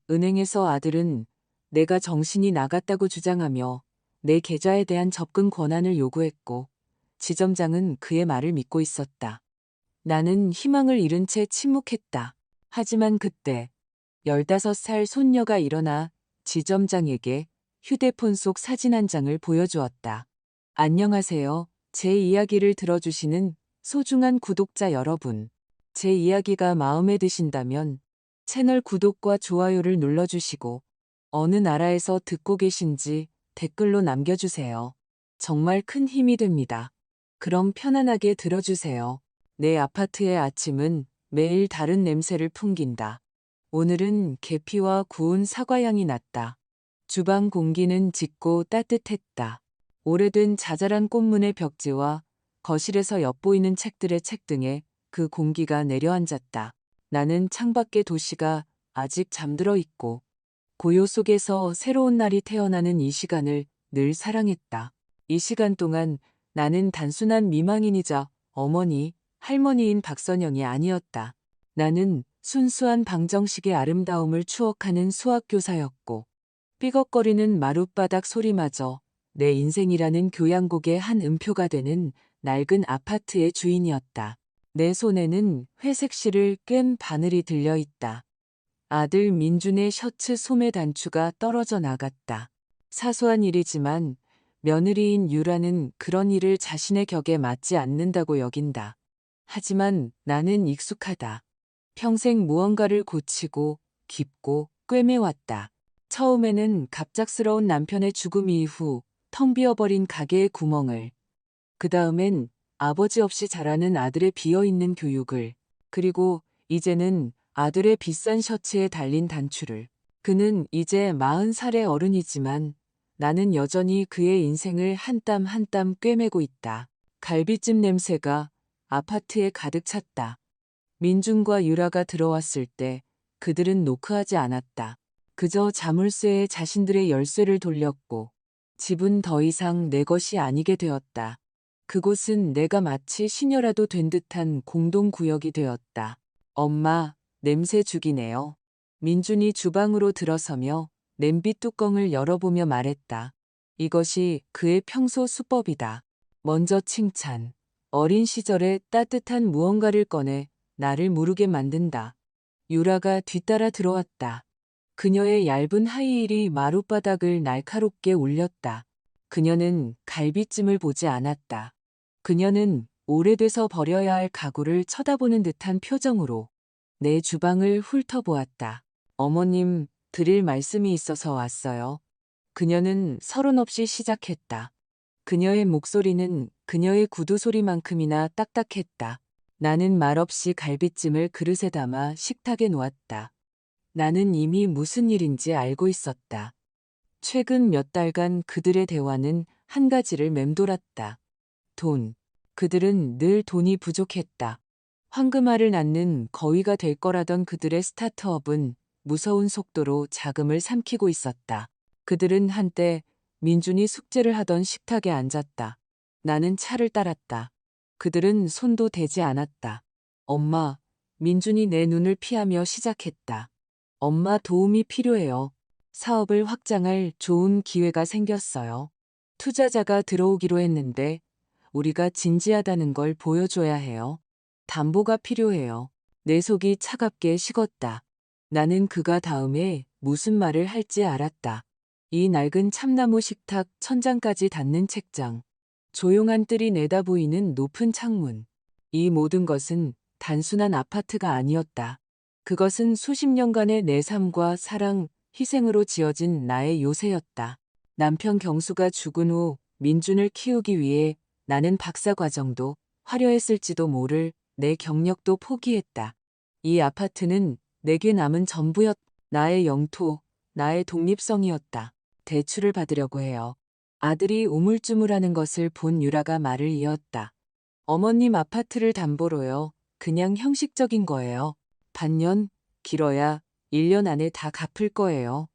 은행에서 아들은 내가 정신이 나갔다고 주장하며 내 계좌에 대한 접근 권한을 요구했고, 지점장은 그의 말을 믿고 있었다. 나는 희망을 잃은 채 침묵했다. 하지만 그때 15살 손녀가 일어나 지점장에게 휴대폰 속 사진 한 장을 보여주었다. 안녕하세요. 제 이야기를 들어주시는 소중한 구독자 여러분. 제 이야기가 마음에 드신다면 채널 구독과 좋아요를 눌러주시고, 어느 나라에서 듣고 계신지 댓글로 남겨주세요. 정말 큰 힘이 됩니다. 그럼 편안하게 들어주세요. 내 아파트의 아침은 매일 다른 냄새를 풍긴다. 오늘은 계피와 구운 사과향이 났다. 주방 공기는 짙고 따뜻했다. 오래된 자잘한 꽃문의 벽지와 거실에서 엿보이는 책들의 책등에 그 공기가 내려앉았다. 나는 창밖의 도시가 아직 잠들어 있고, 고요 속에서 새로운 날이 태어나는 이 시간을 늘 사랑했다. 이 시간 동안 나는 단순한 미망인이자 어머니, 할머니인 박선영이 아니었다. 나는 순수한 방정식의 아름다움을 추억하는 수학교사였고, 삐걱거리는 마룻바닥 소리마저 내 인생이라는 교향곡의 한 음표가 되는 낡은 아파트의 주인이었다. 내 손에는 회색 실을 깬 바늘이 들려 있다. 아들 민준의 셔츠 소매 단추가 떨어져 나갔다. 사소한 일이지만 며느리인 유라는 그런 일을 자신의 격에 맞지 않는다고 여긴다. 하지만 나는 익숙하다. 평생 무언가를 고치고 깊고 꿰매왔다. 처음에는 갑작스러운 남편의 죽음 이후 텅 비어버린 가게의 구멍을, 그 다음엔 아버지 없이 자라는 아들의 비어있는 교육을, 그리고 이제는 아들의 비싼 셔츠에 달린 단추를. 그는 이제 40살의 어른이지만 나는 여전히 그의 인생을 한 땀 한 땀 꿰매고 있다. 갈비찜 냄새가 아파트에 가득 찼다. 민준과 유라가 들어왔을 때 그들은 노크하지 않았다. 그저 자물쇠에 자신들의 열쇠를 돌렸고, 집은 더 이상 내 것이 아니게 되었다. 그곳은 내가 마치 시녀라도 된 듯한 공동구역이 되었다. 엄마, 냄새 죽이네요. 민준이 주방으로 들어서며 냄비 뚜껑을 열어보며 말했다. 이것이 그의 평소 수법이다. 먼저 칭찬. 어린 시절에 따뜻한 무언가를 꺼내 나를 무르게 만든다. 유라가 뒤따라 들어왔다. 그녀의 얇은 하이힐이 마룻바닥을 날카롭게 울렸다. 그녀는 갈비찜을 보지 않았다. 그녀는 오래돼서 버려야 할 가구를 쳐다보는 듯한 표정으로 내 주방을 훑어보았다. 어머님, 드릴 말씀이 있어서 왔어요. 그녀는 서론 없이 시작했다. 그녀의 목소리는 그녀의 구두 소리만큼이나 딱딱했다. 나는 말없이 갈비찜을 그릇에 담아 식탁에 놓았다. 나는 이미 무슨 일인지 알고 있었다. 최근 몇 달간 그들의 대화는 한 가지를 맴돌았다. 돈. 그들은 늘 돈이 부족했다. 황금알을 낳는 거위가 될 거라던 그들의 스타트업은 무서운 속도로 자금을 삼키고 있었다. 그들은 한때 민준이 숙제를 하던 식탁에 앉았다. 나는 차를 따랐다. 그들은 손도 대지 않았다. 엄마, 민준이 내 눈을 피하며 시작했다. 엄마 도움이 필요해요. 사업을 확장할 좋은 기회가 생겼어요. 투자자가 들어오기로 했는데 우리가 진지하다는 걸 보여줘야 해요. 담보가 필요해요. 내 속이 차갑게 식었다. 나는 그가 다음에 무슨 말을 할지 알았다. 이 낡은 참나무 식탁 천장까지 닿는 책장, 조용한 뜰이 내다 보이는 높은 창문. 이 모든 것은 단순한 아파트가 아니었다. 그것은 수십 년간의 내 삶과 사랑, 희생으로 지어진 나의 요새였다. 남편 경수가 죽은 후 민준을 키우기 위해 나는 박사과정도 화려했을지도 모를 내 경력도 포기했다. 이 아파트는 내게 남은 전부였. 나의 영토, 나의 독립성이었다. 대출을 받으려고 해요. 아들이 우물쭈물하는 것을 본 유라가 말을 이었다. 어머님 아파트를 담보로요. 그냥 형식적인 거예요. 반년, 길어야 1년 안에 다 갚을 거예요.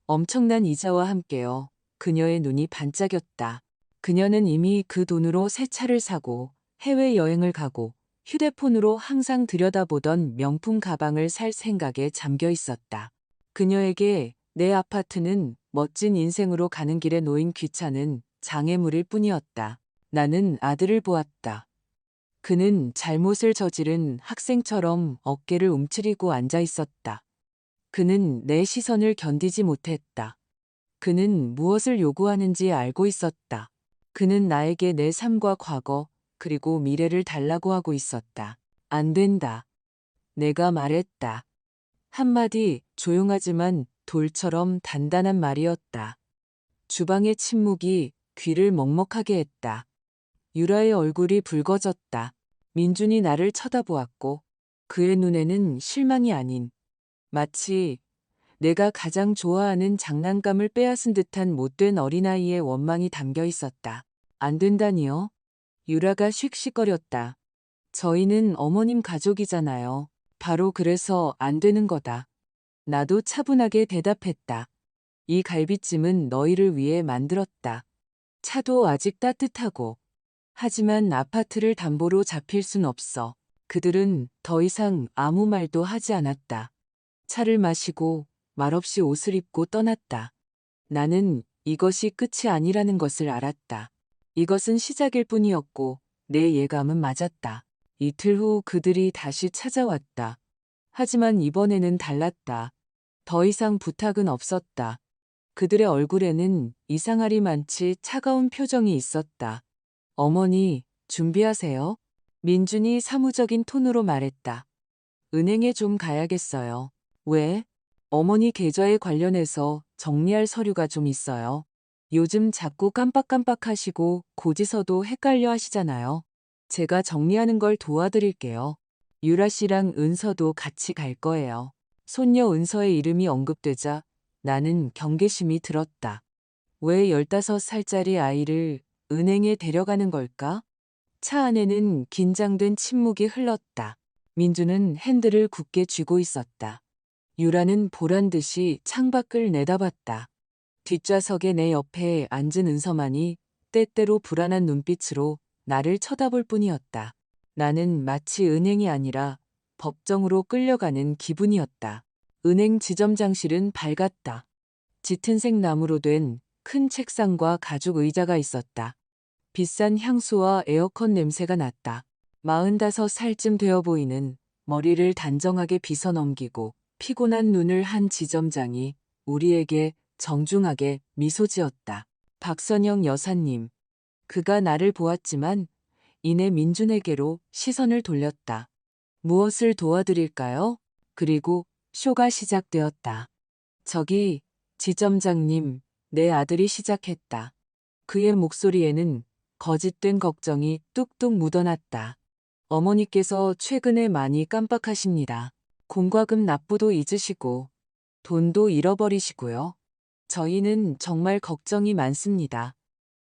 엄청난 이자와 함께요. 그녀의 눈이 반짝였다. 그녀는 이미 그 돈으로 새 차를 사고 해외여행을 가고 휴대폰으로 항상 들여다보던 명품 가방을 살 생각에 잠겨 있었다. 그녀에게 내 아파트는 멋진 인생으로 가는 길에 놓인 귀찮은 장애물일 뿐이었다. 나는 아들을 보았다. 그는 잘못을 저지른 학생처럼 어깨를 움츠리고 앉아 있었다. 그는 내 시선을 견디지 못했다. 그는 무엇을 요구하는지 알고 있었다. 그는 나에게 내 삶과 과거, 그리고 미래를 달라고 하고 있었다. 안 된다. 내가 말했다. 한마디 조용하지만 돌처럼 단단한 말이었다. 주방의 침묵이 귀를 먹먹하게 했다. 유라의 얼굴이 붉어졌다. 민준이 나를 쳐다보았고 그의 눈에는 실망이 아닌 마치 내가 가장 좋아하는 장난감을 빼앗은 듯한 못된 어린아이의 원망이 담겨 있었다. 안 된다니요? 유라가 씩씩거렸다. 저희는 어머님 가족이잖아요. 바로 그래서 안 되는 거다. 나도 차분하게 대답했다. 이 갈비찜은 너희를 위해 만들었다. 차도 아직 따뜻하고. 하지만 아파트를 담보로 잡힐 순 없어. 그들은 더 이상 아무 말도 하지 않았다. 차를 마시고 말없이 옷을 입고 떠났다. 나는 이것이 끝이 아니라는 것을 알았다. 이것은 시작일 뿐이었고 내 예감은 맞았다. 이틀 후 그들이 다시 찾아왔다. 하지만 이번에는 달랐다. 더 이상 부탁은 없었다. 그들의 얼굴에는 이상하리만치 차가운 표정이 있었다. 어머니, 준비하세요. 민준이 사무적인 톤으로 말했다. 은행에 좀 가야겠어요. 왜? 어머니 계좌에 관련해서 정리할 서류가 좀 있어요. 요즘 자꾸 깜빡깜빡하시고 고지서도 헷갈려 하시잖아요. 제가 정리하는 걸 도와드릴게요. 유라 씨랑 은서도 같이 갈 거예요. 손녀 은서의 이름이 언급되자 나는 경계심이 들었다. 왜 15살짜리 아이를 은행에 데려가는 걸까? 차 안에는 긴장된 침묵이 흘렀다. 민주는 핸들을 굳게 쥐고 있었다. 유라는 보란 듯이 창밖을 내다봤다. 뒷좌석에 내 옆에 앉은 은서만이 때때로 불안한 눈빛으로 나를 쳐다볼 뿐이었다. 나는 마치 은행이 아니라 법정으로 끌려가는 기분이었다. 은행 지점장실은 밝았다. 짙은 색 나무로 된 큰 책상과 가죽 의자가 있었다. 비싼 향수와 에어컨 냄새가 났다. 45살쯤 되어 보이는 머리를 단정하게 빗어 넘기고 피곤한 눈을 한 지점장이 우리에게 정중하게 미소 지었다. 박선영 여사님. 그가 나를 보았지만 이내 민준에게로 시선을 돌렸다. 무엇을 도와드릴까요? 그리고 쇼가 시작되었다. 저기, 지점장님, 내 아들이 시작했다. 그의 목소리에는 거짓된 걱정이 뚝뚝 묻어났다. 어머니께서 최근에 많이 깜빡하십니다. 공과금 납부도 잊으시고 돈도 잃어버리시고요. 저희는 정말 걱정이 많습니다.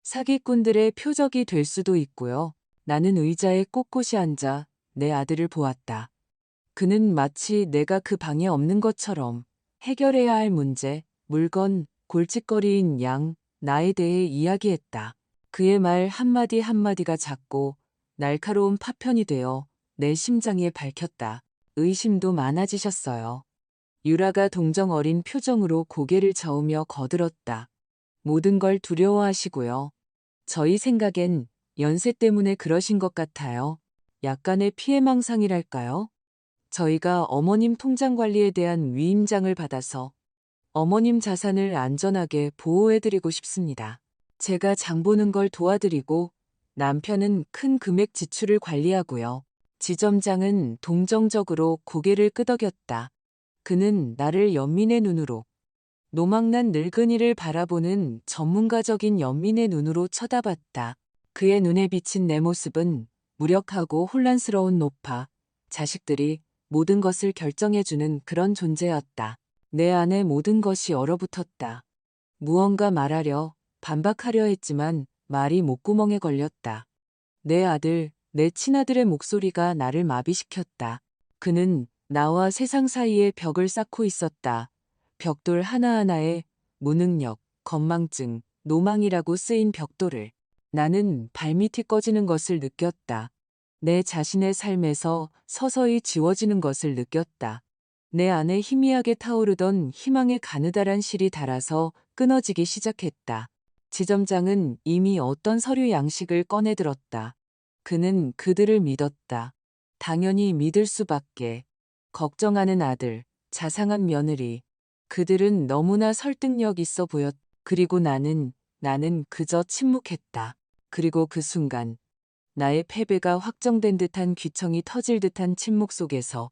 사기꾼들의 표적이 될 수도 있고요. 나는 의자에 꼿꼿이 앉아 내 아들을 보았다. 그는 마치 내가 그 방에 없는 것처럼 해결해야 할 문제, 물건, 골칫거리인 양, 나에 대해 이야기했다. 그의 말 한마디 한마디가 작고 날카로운 파편이 되어 내 심장에 밝혔다. 의심도 많아지셨어요. 유라가 동정 어린 표정으로 고개를 저으며 거들었다. 모든 걸 두려워하시고요. 저희 생각엔 연세 때문에 그러신 것 같아요. 약간의 피해망상이랄까요? 저희가 어머님 통장 관리에 대한 위임장을 받아서 어머님 자산을 안전하게 보호해드리고 싶습니다. 제가 장 보는 걸 도와드리고 남편은 큰 금액 지출을 관리하고요. 지점장은 동정적으로 고개를 끄덕였다. 그는 나를 연민의 눈으로, 노망난 늙은이를 바라보는 전문가적인 연민의 눈으로 쳐다봤다. 그의 눈에 비친 내 모습은 무력하고 혼란스러운 노파, 자식들이 모든 것을 결정해주는 그런 존재였다. 내 안에 모든 것이 얼어붙었다. 무언가 말하려, 반박하려 했지만 말이 목구멍에 걸렸다. 내 아들, 내 친아들의 목소리가 나를 마비시켰다. 그는 나와 세상 사이에 벽을 쌓고 있었다. 벽돌 하나하나에 무능력, 건망증, 노망이라고 쓰인 벽돌을. 나는 발밑이 꺼지는 것을 느꼈다. 내 자신의 삶에서 서서히 지워지는 것을 느꼈다. 내 안에 희미하게 타오르던 희망의 가느다란 실이 닳아서 끊어지기 시작했다. 지점장은 이미 어떤 서류 양식을 꺼내들었다. 그는 그들을 믿었다. 당연히 믿을 수밖에. 걱정하는 아들, 자상한 며느리. 그들은 너무나 설득력 있어 보였. 그리고 나는 그저 침묵했다. 그리고 그 순간 나의 패배가 확정된 듯한 귀청이 터질 듯한 침묵 속에서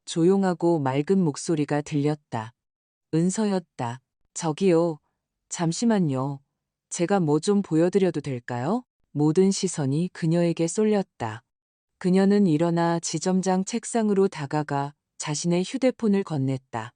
조용하고 맑은 목소리가 들렸다. 은서였다. 저기요. 잠시만요. 제가 뭐 좀 보여드려도 될까요? 모든 시선이 그녀에게 쏠렸다. 그녀는 일어나 지점장 책상으로 다가가 자신의 휴대폰을 건넸다.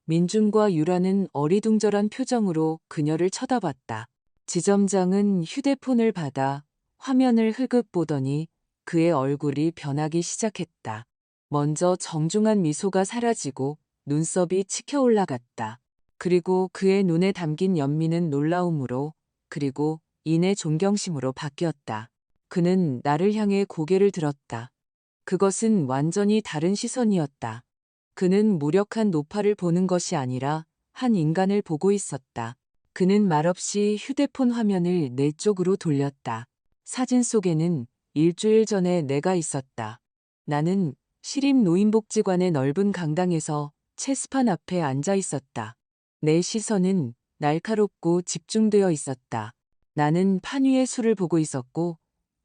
민준과 유라는 어리둥절한 표정으로 그녀를 쳐다봤다. 지점장은 휴대폰을 받아 화면을 흘끗 보더니 그의 얼굴이 변하기 시작했다. 먼저 정중한 미소가 사라지고 눈썹이 치켜 올라갔다. 그리고 그의 눈에 담긴 연민은 놀라움으로 그리고 이내 존경심으로 바뀌었다. 그는 나를 향해 고개를 들었다. 그것은 완전히 다른 시선이었다. 그는 무력한 노파를 보는 것이 아니라 한 인간을 보고 있었다. 그는 말없이 휴대폰 화면을 내 쪽으로 돌렸다. 사진 속에는 일주일 전에 내가 있었다. 나는 시립노인복지관의 넓은 강당에서 체스판 앞에 앉아 있었다. 내 시선은 날카롭고 집중되어 있었다. 나는 판 위에 술을 보고 있었고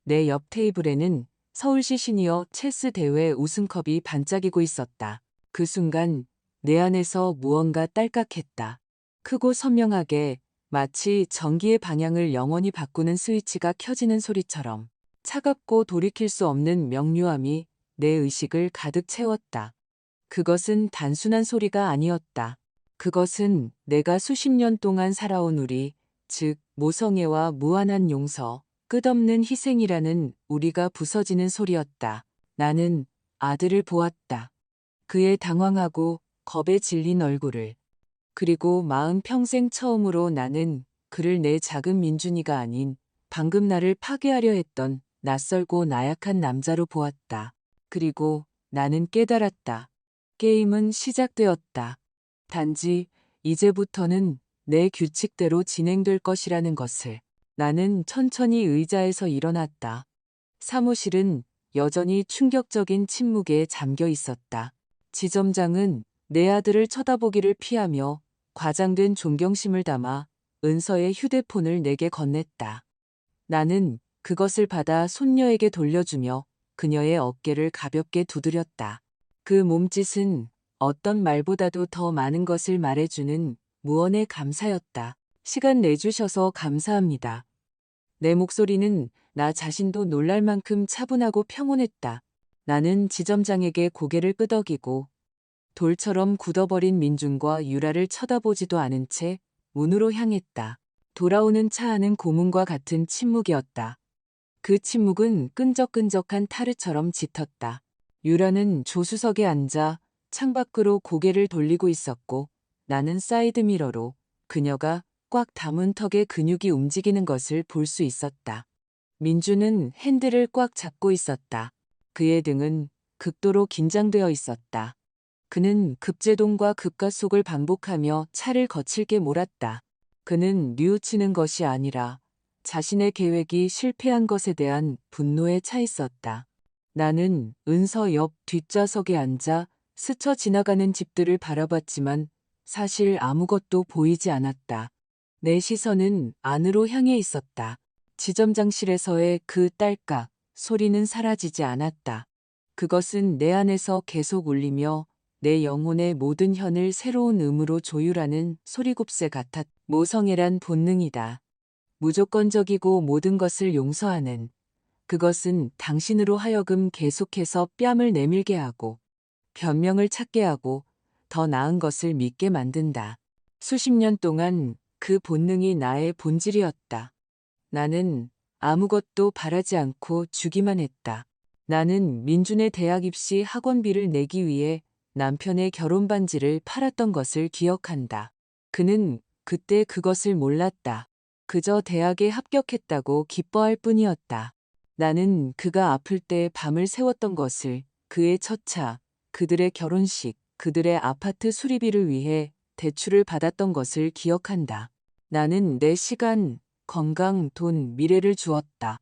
내 옆 테이블에는 서울시 시니어 체스 대회 우승컵이 반짝이고 있었다. 그 순간 내 안에서 무언가 딸깍했다. 크고 선명하게 마치 전기의 방향을 영원히 바꾸는 스위치가 켜지는 소리처럼 차갑고 돌이킬 수 없는 명료함이 내 의식을 가득 채웠다. 그것은 단순한 소리가 아니었다. 그것은 내가 수십 년 동안 살아온 우리, 즉 모성애와 무한한 용서, 끝없는 희생이라는 우리가 부서지는 소리였다. 나는 아들을 보았다. 그의 당황하고 겁에 질린 얼굴을. 그리고 마음 평생 처음으로 나는 그를 내 작은 민준이가 아닌 방금 나를 파괴하려 했던 낯설고 나약한 남자로 보았다. 그리고 나는 깨달았다. 게임은 시작되었다. 단지 이제부터는 내 규칙대로 진행될 것이라는 것을. 나는 천천히 의자에서 일어났다. 사무실은 여전히 충격적인 침묵에 잠겨 있었다. 지점장은 내 아들을 쳐다보기를 피하며 과장된 존경심을 담아 은서의 휴대폰을 내게 건넸다. 나는 그것을 받아 손녀에게 돌려주며 그녀의 어깨를 가볍게 두드렸다. 그 몸짓은 어떤 말보다도 더 많은 것을 말해주는 무언의 감사였다. 시간 내주셔서 감사합니다. 내 목소리는 나 자신도 놀랄 만큼 차분하고 평온했다. 나는 지점장에게 고개를 끄덕이고 돌처럼 굳어버린 민준과 유라를 쳐다보지도 않은 채 문으로 향했다. 돌아오는 차 안은 고문과 같은 침묵이었다. 그 침묵은 끈적끈적한 타르처럼 짙었다. 유라는 조수석에 앉아 창밖으로 고개를 돌리고 있었고 나는 사이드미러로 그녀가 꽉 담은 턱에 근육이 움직이는 것을 볼 수 있었다. 민주는 핸들을 꽉 잡고 있었다. 그의 등은 극도로 긴장되어 있었다. 그는 급제동과 급가속을 반복하며 차를 거칠게 몰았다. 그는 뉘우치는 것이 아니라 자신의 계획이 실패한 것에 대한 분노에 차 있었다. 나는 은서 옆 뒷좌석에 앉아 스쳐 지나가는 집들을 바라봤지만 사실 아무것도 보이지 않았다. 내 시선은 안으로 향해 있었다. 지점장실에서의 그 딸깍 소리는 사라지지 않았다. 그것은 내 안에서 계속 울리며 내 영혼의 모든 현을 새로운 음으로 조율하는 소리곱새 같았. 모성애란 본능이다. 무조건적이고 모든 것을 용서하는. 그것은 당신으로 하여금 계속해서 뺨을 내밀게 하고 변명을 찾게 하고 더 나은 것을 믿게 만든다. 수십 년 동안 그 본능이 나의 본질이었다. 나는 아무것도 바라지 않고 주기만 했다. 나는 민준의 대학 입시 학원비를 내기 위해 남편의 결혼 반지를 팔았던 것을 기억한다. 그는 그때 그것을 몰랐다. 그저 대학에 합격했다고 기뻐할 뿐이었다. 나는 그가 아플 때 밤을 새웠던 것을, 그의 첫 차, 그들의 결혼식, 그들의 아파트 수리비를 위해 대출을 받았던 것을 기억한다. 나는 내 시간, 건강, 돈, 미래를 주었다.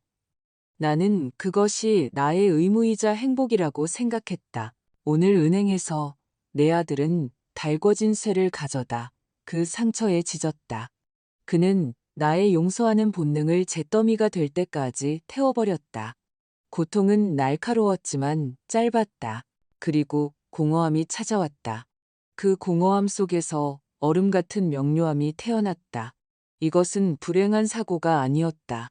나는 그것이 나의 의무이자 행복이라고 생각했다. 오늘 은행에서 내 아들은 달궈진 쇠를 가져다 그 상처에 찢었다. 그는 나의 용서하는 본능을 잿더미가 될 때까지 태워버렸다. 고통은 날카로웠지만 짧았다. 그리고 공허함이 찾아왔다. 그 공허함 속에서 얼음 같은 명료함이 태어났다. 이것은 불행한 사고가 아니었다.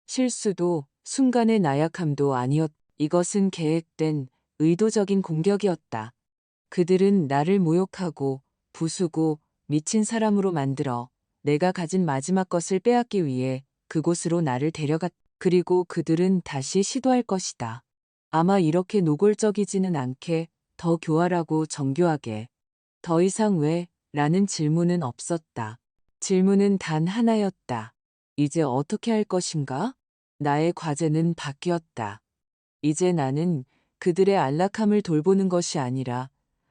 실수도 순간의 나약함도 아니었다. 이것은 계획된 의도적인 공격이었다. 그들은 나를 모욕하고 부수고 미친 사람으로 만들어 내가 가진 마지막 것을 빼앗기 위해 그곳으로 나를 데려갔다. 그리고 그들은 다시 시도할 것이다. 아마 이렇게 노골적이지는 않게, 더 교활하고 정교하게. 더 이상 왜? 라는 질문은 없었다. 질문은 단 하나였다. 이제 어떻게 할 것인가? 나의 과제는 바뀌었다. 이제 나는 그들의 안락함을 돌보는 것이 아니라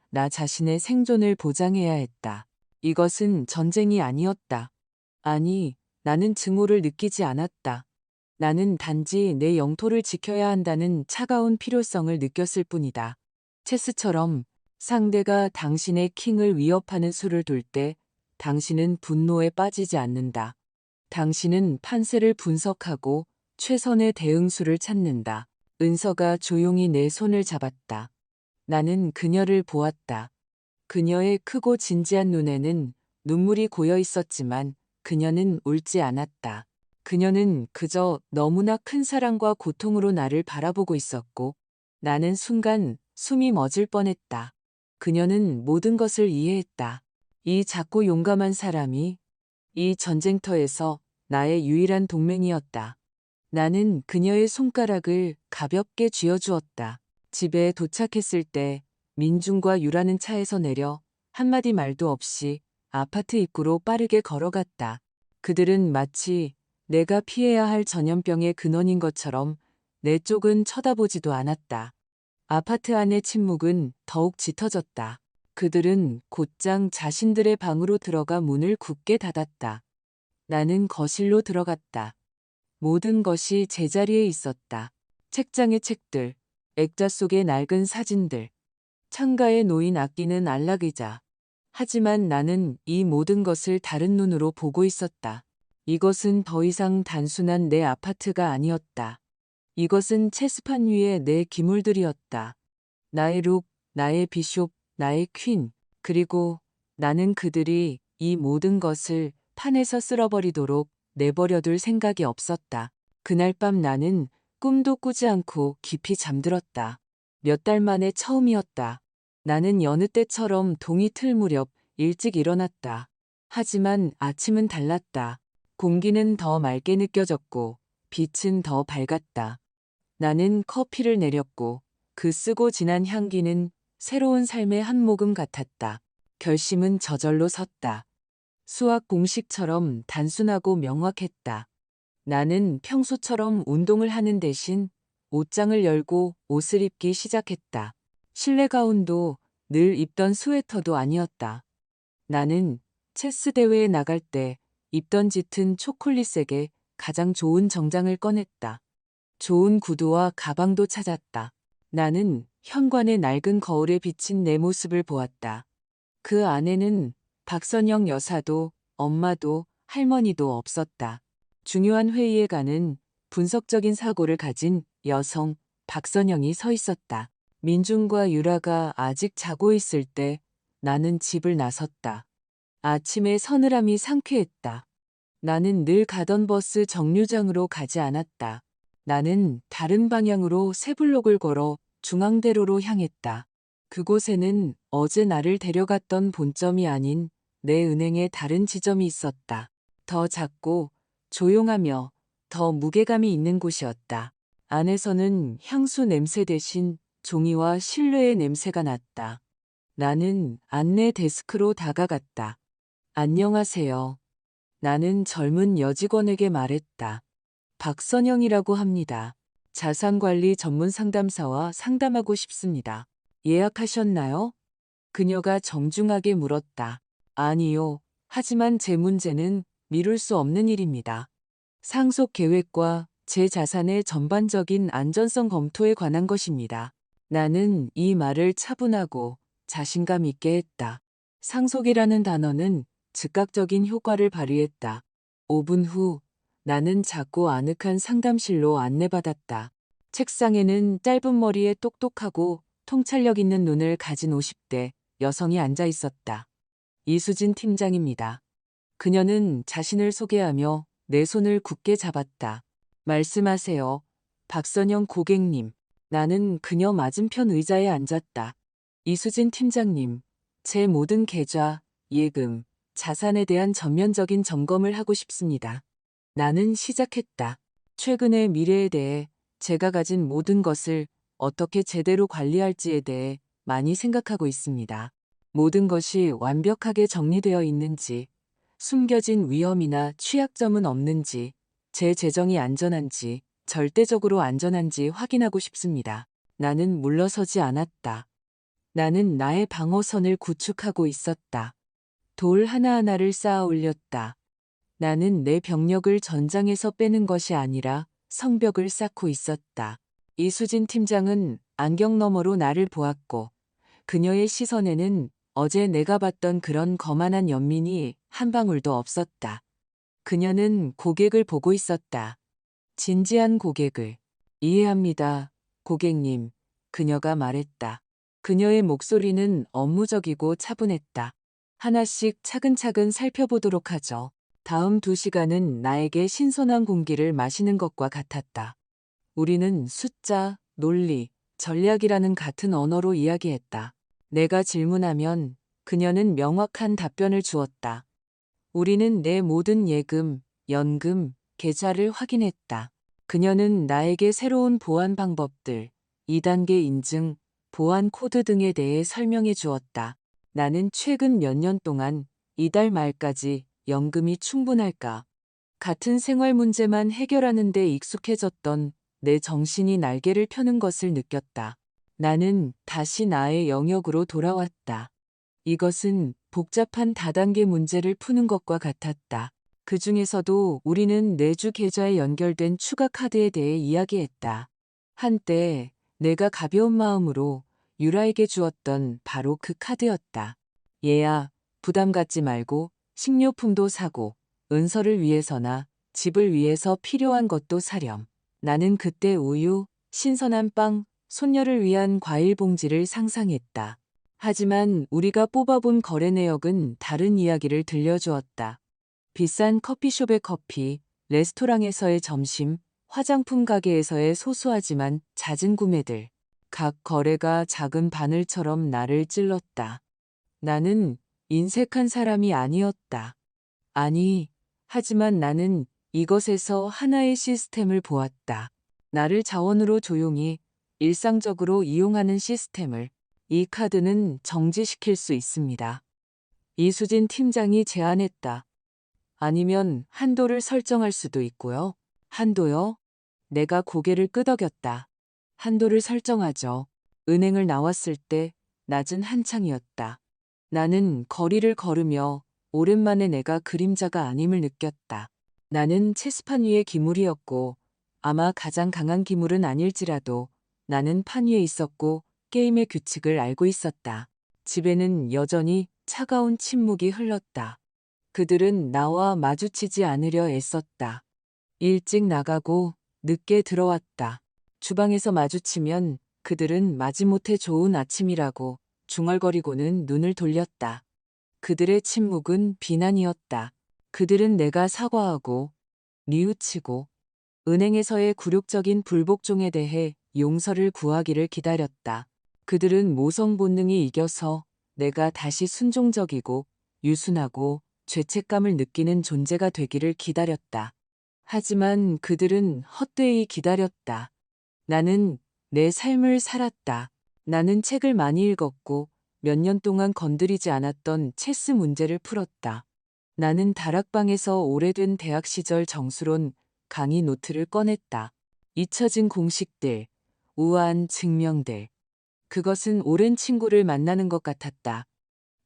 나 자신의 생존을 보장해야 했다. 이것은 전쟁이 아니었다. 아니, 나는 증오를 느끼지 않았다. 나는 단지 내 영토를 지켜야 한다는 차가운 필요성을 느꼈을 뿐이다. 체스처럼 상대가 당신의 킹을 위협하는 수를 둘 때 당신은 분노에 빠지지 않는다. 당신은 판세를 분석하고 최선의 대응수를 찾는다. 은서가 조용히 내 손을 잡았다. 나는 그녀를 보았다. 그녀의 크고 진지한 눈에는 눈물이 고여 있었지만 그녀는 울지 않았다. 그녀는 그저 너무나 큰 사랑과 고통으로 나를 바라보고 있었고 나는 순간 숨이 멎을 뻔했다. 그녀는 모든 것을 이해했다. 이 작고 용감한 사람이 이 전쟁터에서 나의 유일한 동맹이었다. 나는 그녀의 손가락을 가볍게 쥐어주었다. 집에 도착했을 때 민중과 유라는 차에서 내려 한마디 말도 없이 아파트 입구로 빠르게 걸어갔다. 그들은 마치 내가 피해야 할 전염병의 근원인 것처럼 내 쪽은 쳐다보지도 않았다. 아파트 안의 침묵은 더욱 짙어졌다. 그들은 곧장 자신들의 방으로 들어가 문을 굳게 닫았다. 나는 거실로 들어갔다. 모든 것이 제자리에 있었다. 책장의 책들, 액자 속의 낡은 사진들, 창가에 놓인 아끼는 안락의자. 하지만 나는 이 모든 것을 다른 눈으로 보고 있었다. 이것은 더 이상 단순한 내 아파트가 아니었다. 이것은 체스판 위의 내 기물들이었다. 나의 룩, 나의 비숍, 나의 퀸, 그리고 나는 그들이 이 모든 것을 판에서 쓸어버리도록 내버려둘 생각이 없었다. 그날 밤 나는 꿈도 꾸지 않고 깊이 잠들었다. 몇 달 만에 처음이었다. 나는 여느 때처럼 동이 틀 무렵 일찍 일어났다. 하지만 아침은 달랐다. 공기는 더 맑게 느껴졌고 빛은 더 밝았다. 나는 커피를 내렸고 그 쓰고 지난 향기는 새로운 삶의 한 모금 같았다. 결심은 저절로 섰다. 수학 공식처럼 단순하고 명확했다. 나는 평소처럼 운동을 하는 대신 옷장을 열고 옷을 입기 시작했다. 실내 가운도 늘 입던 스웨터도 아니었다. 나는 체스 대회에 나갈 때 입던 짙은 초콜릿색의 가장 좋은 정장을 꺼냈다. 좋은 구두와 가방도 찾았다. 나는 현관의 낡은 거울에 비친 내 모습을 보았다. 그 안에는 박선영 여사도 엄마도 할머니도 없었다. 중요한 회의에 가는 분석적인 사고를 가진 여성 박선영이 서 있었다. 민중과 유라가 아직 자고 있을 때 나는 집을 나섰다. 아침의 서늘함이 상쾌했다. 나는 늘 가던 버스 정류장으로 가지 않았다. 나는 다른 방향으로 세 블록을 걸어 중앙대로로 향했다. 그곳에는 어제 나를 데려갔던 본점이 아닌 내 은행의 다른 지점이 있었다. 더 작고 조용하며 더 무게감이 있는 곳이었다. 안에서는 향수 냄새 대신 종이와 신뢰의 냄새가 났다. 나는 안내 데스크로 다가갔다. 안녕하세요. 나는 젊은 여직원에게 말했다. 박선영이라고 합니다. 자산관리 전문 상담사와 상담하고 싶습니다. 예약하셨나요? 그녀가 정중하게 물었다. 아니요. 하지만 제 문제는 미룰 수 없는 일입니다. 상속 계획과 제 자산의 전반적인 안전성 검토에 관한 것입니다. 나는 이 말을 차분하고 자신감 있게 했다. 상속이라는 단어는 즉각적인 효과를 발휘했다. 5분 후 나는 작고 아늑한 상담실로 안내받았다. 책상에는 짧은 머리에 똑똑하고 통찰력 있는 눈을 가진 50대 여성이 앉아 있었다. 이수진 팀장입니다. 그녀는 자신을 소개하며 내 손을 굳게 잡았다. 말씀하세요. 박선영 고객님. 나는 그녀 맞은편 의자에 앉았다. 이수진 팀장님, 제 모든 계좌, 예금, 자산에 대한 전면적인 점검을 하고 싶습니다. 나는 시작했다. 최근의 미래에 대해 제가 가진 모든 것을 어떻게 제대로 관리할지에 대해 많이 생각하고 있습니다. 모든 것이 완벽하게 정리되어 있는지, 숨겨진 위험이나 취약점은 없는지, 제 재정이 안전한지, 절대적으로 안전한지 확인하고 싶습니다. 나는 물러서지 않았다. 나는 나의 방어선을 구축하고 있었다. 돌 하나하나를 쌓아 올렸다. 나는 내 병력을 전장에서 빼는 것이 아니라 성벽을 쌓고 있었다. 이수진 팀장은 안경 너머로 나를 보았고 그녀의 시선에는 어제 내가 봤던 그런 거만한 연민이 한 방울도 없었다. 그녀는 고객을 보고 있었다. 진지한 고객을. 이해합니다, 고객님. 그녀가 말했다. 그녀의 목소리는 업무적이고 차분했다. 하나씩 차근차근 살펴보도록 하죠. 다음 2시간은 나에게 신선한 공기를 마시는 것과 같았다. 우리는 숫자, 논리, 전략이라는 같은 언어로 이야기했다. 내가 질문하면 그녀는 명확한 답변을 주었다. 우리는 내 모든 예금, 연금, 계좌를 확인했다. 그녀는 나에게 새로운 보안 방법들, 2단계 인증, 보안 코드 등에 대해 설명해 주었다. 나는 최근 몇 년 동안 이달 말까지 연금이 충분할까? 같은 생활 문제만 해결하는 데 익숙해졌던 내 정신이 날개를 펴는 것을 느꼈다. 나는 다시 나의 영역으로 돌아왔다. 이것은 복잡한 다단계 문제를 푸는 것과 같았다. 그 중에서도 우리는 내주 계좌에 연결된 추가 카드에 대해 이야기했다. 한때 내가 가벼운 마음으로 유라에게 주었던 바로 그 카드였다. 얘야, 부담 갖지 말고 식료품도 사고 은서를 위해서나 집을 위해서 필요한 것도 사렴. 나는 그때 우유, 신선한 빵, 손녀를 위한 과일 봉지를 상상했다. 하지만 우리가 뽑아본 거래 내역은 다른 이야기를 들려주었다. 비싼 커피숍의 커피, 레스토랑에서의 점심, 화장품 가게에서의 소소하지만 잦은 구매들. 각 거래가 작은 바늘처럼 나를 찔렀다. 나는 인색한 사람이 아니었다. 아니, 하지만 나는 이것에서 하나의 시스템을 보았다. 나를 자원으로 조용히, 일상적으로 이용하는 시스템을. 이 카드는 정지시킬 수 있습니다. 이수진 팀장이 제안했다. 아니면 한도를 설정할 수도 있고요. 한도요? 내가 고개를 끄덕였다. 한도를 설정하죠. 은행을 나왔을 때 낮은 한창이었다. 나는 거리를 걸으며 오랜만에 내가 그림자가 아님을 느꼈다. 나는 체스판 위의 기물이었고 아마 가장 강한 기물은 아닐지라도 나는 판 위에 있었고 게임의 규칙을 알고 있었다. 집에는 여전히 차가운 침묵이 흘렀다. 그들은 나와 마주치지 않으려 애썼다. 일찍 나가고 늦게 들어왔다. 주방에서 마주치면 그들은 마지못해 좋은 아침이라고 중얼거리고는 눈을 돌렸다. 그들의 침묵은 비난이었다. 그들은 내가 사과하고 뉘우치고 은행에서의 굴욕적인 불복종에 대해 용서를 구하기를 기다렸다. 그들은 모성 본능이 이겨서 내가 다시 순종적이고 유순하고 죄책감을 느끼는 존재가 되기를 기다렸다. 하지만 그들은 헛되이 기다렸다. 나는 내 삶을 살았다. 나는 책을 많이 읽었고 몇 년 동안 건드리지 않았던 체스 문제를 풀었다. 나는 다락방에서 오래된 대학 시절 정수론 강의 노트를 꺼냈다. 잊혀진 공식들, 우아한 증명들. 그것은 오랜 친구를 만나는 것 같았다.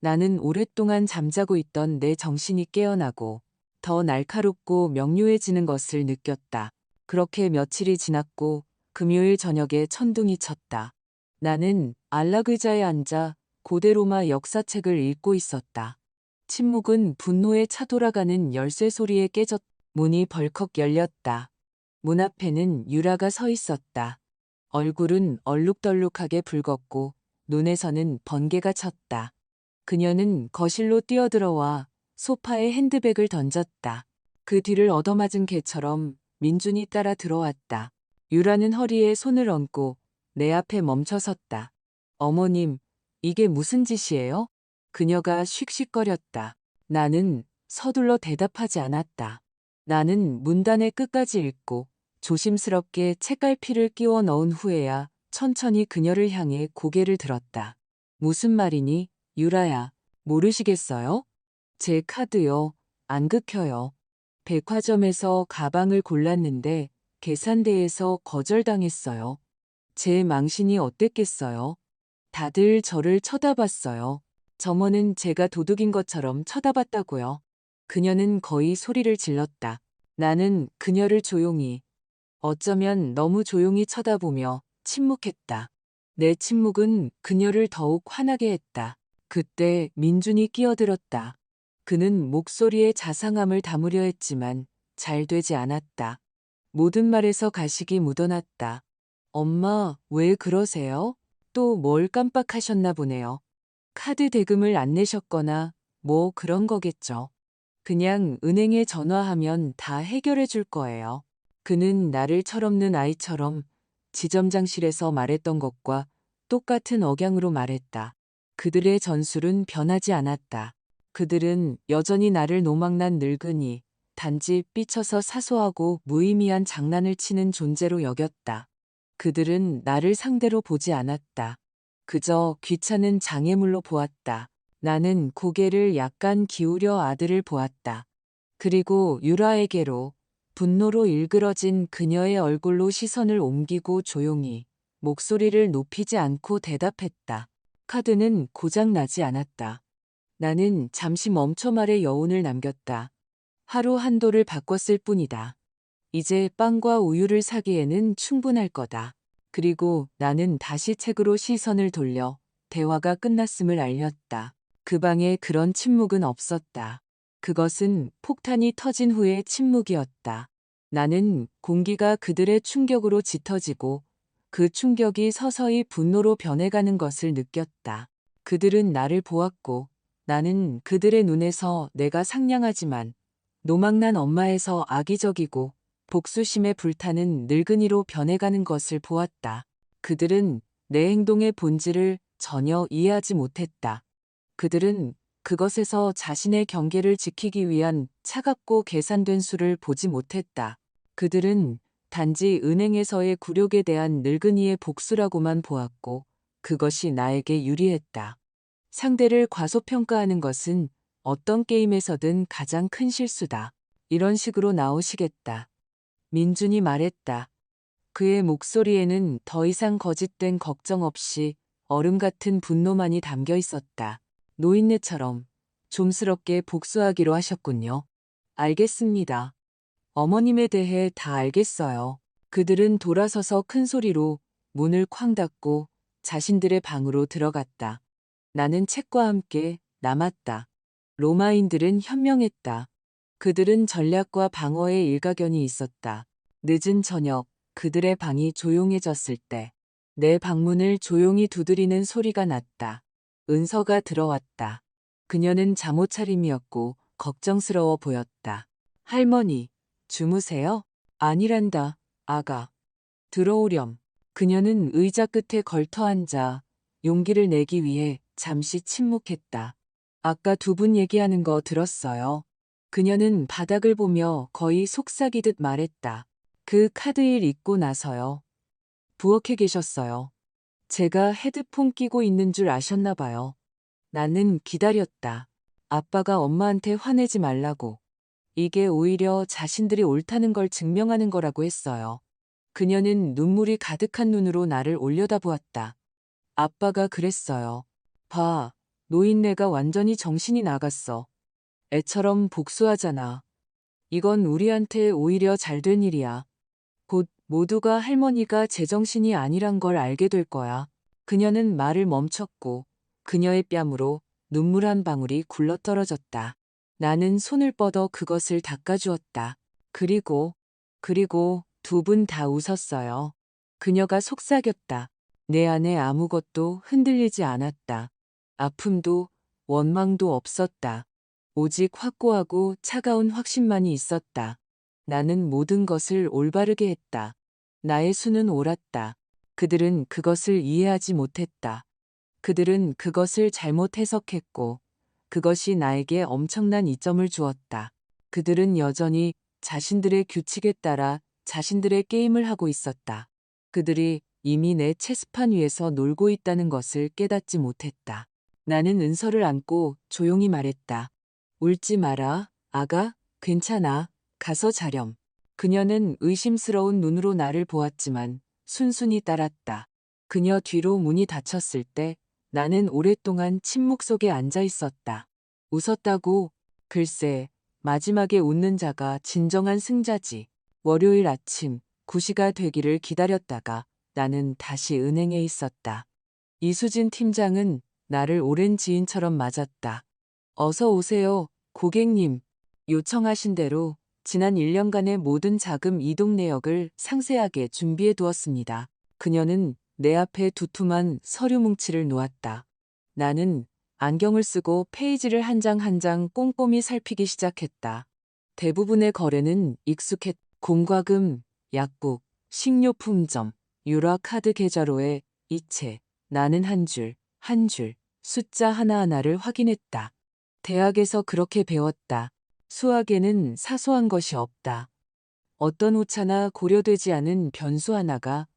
나는 오랫동안 잠자고 있던 내 정신이 깨어나고 더 날카롭고 명료해지는 것을 느꼈다. 그렇게 며칠이 지났고 금요일 저녁에 천둥이 쳤다. 나는 안락 의자에 앉아 고대 로마 역사책을 읽고 있었다. 침묵은 분노에 차돌아가는 열쇠 소리에 깨졌. 문이 벌컥 열렸다. 문 앞에는 유라가 서 있었다. 얼굴은 얼룩덜룩하게 붉었고 눈에서는 번개가 쳤다. 그녀는 거실로 뛰어들어와 소파에 핸드백을 던졌다. 그 뒤를 얻어맞은 개처럼 민준이 따라 들어왔다. 유라는 허리에 손을 얹고 내 앞에 멈춰 섰다. 어머님, 이게 무슨 짓이에요? 그녀가 씩씩거렸다. 나는 서둘러 대답하지 않았다. 나는 문단의 끝까지 읽고 조심스럽게 책갈피를 끼워 넣은 후에야 천천히 그녀를 향해 고개를 들었다. 무슨 말이니, 유라야, 모르시겠어요? 제 카드요. 안 긁혀요. 백화점에서 가방을 골랐는데 계산대에서 거절당했어요. 제 망신이 어땠겠어요? 다들 저를 쳐다봤어요. 점원은 제가 도둑인 것처럼 쳐다봤다고요. 그녀는 거의 소리를 질렀다. 나는 그녀를 조용히, 어쩌면 너무 조용히 쳐다보며 침묵했다. 내 침묵은 그녀를 더욱 화나게 했다. 그때 민준이 끼어들었다. 그는 목소리에 자상함을 담으려 했지만 잘 되지 않았다. 모든 말에서 가식이 묻어났다. 엄마, 왜 그러세요? 또 뭘 깜빡하셨나 보네요. 카드 대금을 안 내셨거나 뭐 그런 거겠죠. 그냥 은행에 전화하면 다 해결해 줄 거예요. 그는 나를 철없는 아이처럼 지점장실에서 말했던 것과 똑같은 억양으로 말했다. 그들의 전술은 변하지 않았다. 그들은 여전히 나를 노망난 늙은이, 단지 삐쳐서 사소하고 무의미한 장난을 치는 존재로 여겼다. 그들은 나를 상대로 보지 않았다. 그저 귀찮은 장애물로 보았다. 나는 고개를 약간 기울여 아들을 보았다. 그리고 유라에게로 분노로 일그러진 그녀의 얼굴로 시선을 옮기고 조용히 목소리를 높이지 않고 대답했다. 카드는 고장 나지 않았다. 나는 잠시 멈춰 말의 여운을 남겼다. 하루 한도를 바꿨을 뿐이다. 이제 빵과 우유를 사기에는 충분할 거다. 그리고 나는 다시 책으로 시선을 돌려 대화가 끝났음을 알렸다. 그 방에 그런 침묵은 없었다. 그것은 폭탄이 터진 후의 침묵이었다. 나는 공기가 그들의 충격으로 짙어지고 그 충격이 서서히 분노로 변해가는 것을 느꼈다. 그들은 나를 보았고 나는 그들의 눈에서 내가 상냥하지만 노망난 엄마에서 악의적이고 복수심에 불타는 늙은이로 변해가는 것을 보았다. 그들은 내 행동의 본질을 전혀 이해하지 못했다. 그들은 그것에서 자신의 경계를 지키기 위한 차갑고 계산된 수를 보지 못했다. 그들은 단지 은행에서의 굴욕에 대한 늙은이의 복수라고만 보았고 그것이 나에게 유리했다. 상대를 과소평가하는 것은 어떤 게임에서든 가장 큰 실수다. 이런 식으로 나오시겠다. 민준이 말했다. 그의 목소리에는 더 이상 거짓된 걱정 없이 얼음 같은 분노만이 담겨 있었다. 노인네처럼 좀스럽게 복수하기로 하셨군요. 알겠습니다. 어머님에 대해 다 알겠어요. 그들은 돌아서서 큰 소리로 문을 쾅 닫고 자신들의 방으로 들어갔다. 나는 책과 함께 남았다. 로마인들은 현명했다. 그들은 전략과 방어에 일가견이 있었다. 늦은 저녁, 그들의 방이 조용해졌을 때 내 방문을 조용히 두드리는 소리가 났다. 은서가 들어왔다. 그녀는 잠옷차림이었고 걱정스러워 보였다. 할머니, 주무세요? 아니란다, 아가. 들어오렴. 그녀는 의자 끝에 걸터앉아 용기를 내기 위해 잠시 침묵했다. 아까 두 분 얘기하는 거 들었어요. 그녀는 바닥을 보며 거의 속삭이듯 말했다. 그 카드일 잊고 나서요. 부엌에 계셨어요. 제가 헤드폰 끼고 있는 줄 아셨나 봐요. 나는 기다렸다. 아빠가 엄마한테 화내지 말라고. 이게 오히려 자신들이 옳다는 걸 증명하는 거라고 했어요. 그녀는 눈물이 가득한 눈으로 나를 올려다보았다. 아빠가 그랬어요. 봐, 노인네가 완전히 정신이 나갔어. 애처럼 복수하잖아. 이건 우리한테 오히려 잘된 일이야. 곧 모두가 할머니가 제정신이 아니란 걸 알게 될 거야. 그녀는 말을 멈췄고 그녀의 뺨으로 눈물 한 방울이 굴러떨어졌다. 나는 손을 뻗어 그것을 닦아주었다. 그리고 두 분 다 웃었어요. 그녀가 속삭였다. 내 안에 아무것도 흔들리지 않았다. 아픔도 원망도 없었다. 오직 확고하고 차가운 확신만이 있었다. 나는 모든 것을 올바르게 했다. 나의 수는 옳았다. 그들은 그것을 이해하지 못했다. 그들은 그것을 잘못 해석했고, 그것이 나에게 엄청난 이점을 주었다. 그들은 여전히 자신들의 규칙에 따라 자신들의 게임을 하고 있었다. 그들이 이미 내 체스판 위에서 놀고 있다는 것을 깨닫지 못했다. 나는 은서를 안고 조용히 말했다. 울지 마라, 아가, 괜찮아, 가서 자렴. 그녀는 의심스러운 눈으로 나를 보았지만 순순히 따랐다. 그녀 뒤로 문이 닫혔을 때 나는 오랫동안 침묵 속에 앉아 있었다. 웃었다고? 글쎄, 마지막에 웃는 자가 진정한 승자지. 월요일 아침 9시가 되기를 기다렸다가 나는 다시 은행에 있었다. 이수진 팀장은 나를 오랜 지인처럼 맞았다. 어서 오세요, 고객님. 요청하신 대로 지난 1년간의 모든 자금 이동 내역을 상세하게 준비해 두었습니다. 그녀는 내 앞에 두툼한 서류 뭉치를 놓았다. 나는 안경을 쓰고 페이지를 한 장 한 장 꼼꼼히 살피기 시작했다. 대부분의 거래는 익숙했. 공과금, 약국, 식료품점, 유라 카드 계좌로의 이체. 나는 한 줄, 한 줄, 숫자 하나하나를 확인했다. 대학에서 그렇게 배웠다. 수학에는 사소한 것이 없다. 어떤 오차나 고려되지 않은 변수 하나가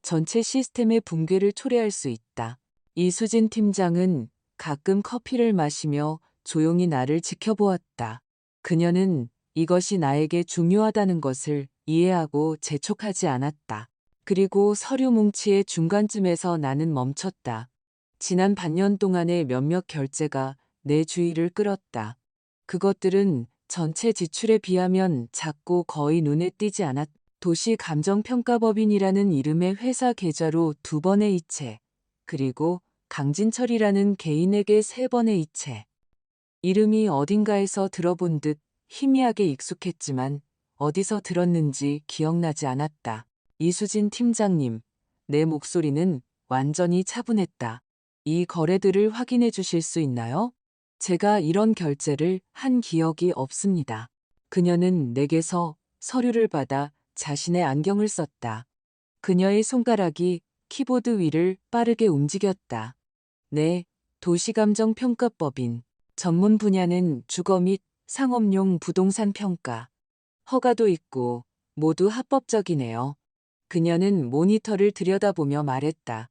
전체 시스템의 붕괴를 초래할 수 있다. 이수진 팀장은 가끔 커피를 마시며 조용히 나를 지켜보았다. 그녀는 이것이 나에게 중요하다는 것을 이해하고 재촉하지 않았다. 그리고 서류 뭉치의 중간쯤에서 나는 멈췄다. 지난 반년 동안의 몇몇 결제가 내 주의를 끌었다. 그것들은 전체 지출에 비하면 작고 거의 눈에 띄지 않았. 도시감정평가법인이라는 이름의 회사 계좌로 2번의 이체, 그리고 강진철이라는 개인에게 3번의 이체. 이름이 어딘가에서 들어본 듯 희미하게 익숙했지만 어디서 들었는지 기억나지 않았다. 이수진 팀장님, 내 목소리는 완전히 차분했다. 이 거래들을 확인해 주실 수 있나요? 제가 이런 결제를 한 기억이 없습니다. 그녀는 내게서 서류를 받아 자신의 안경을 썼다. 그녀의 손가락이 키보드 위를 빠르게 움직였다. 네, 도시감정평가법인. 전문 분야는 주거 및 상업용 부동산 평가. 허가도 있고 모두 합법적이네요. 그녀는 모니터를 들여다보며 말했다.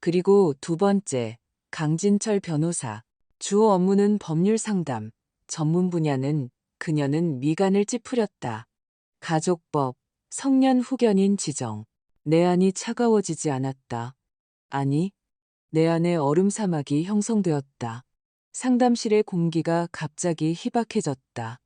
그리고 두 번째, 강진철 변호사. 주 업무는 법률 상담. 전문 분야는 그녀는 미간을 찌푸렸다. 가족법, 성년 후견인 지정. 내 안이 차가워지지 않았다. 아니, 내 안에 얼음 사막이 형성되었다. 상담실의 공기가 갑자기 희박해졌다.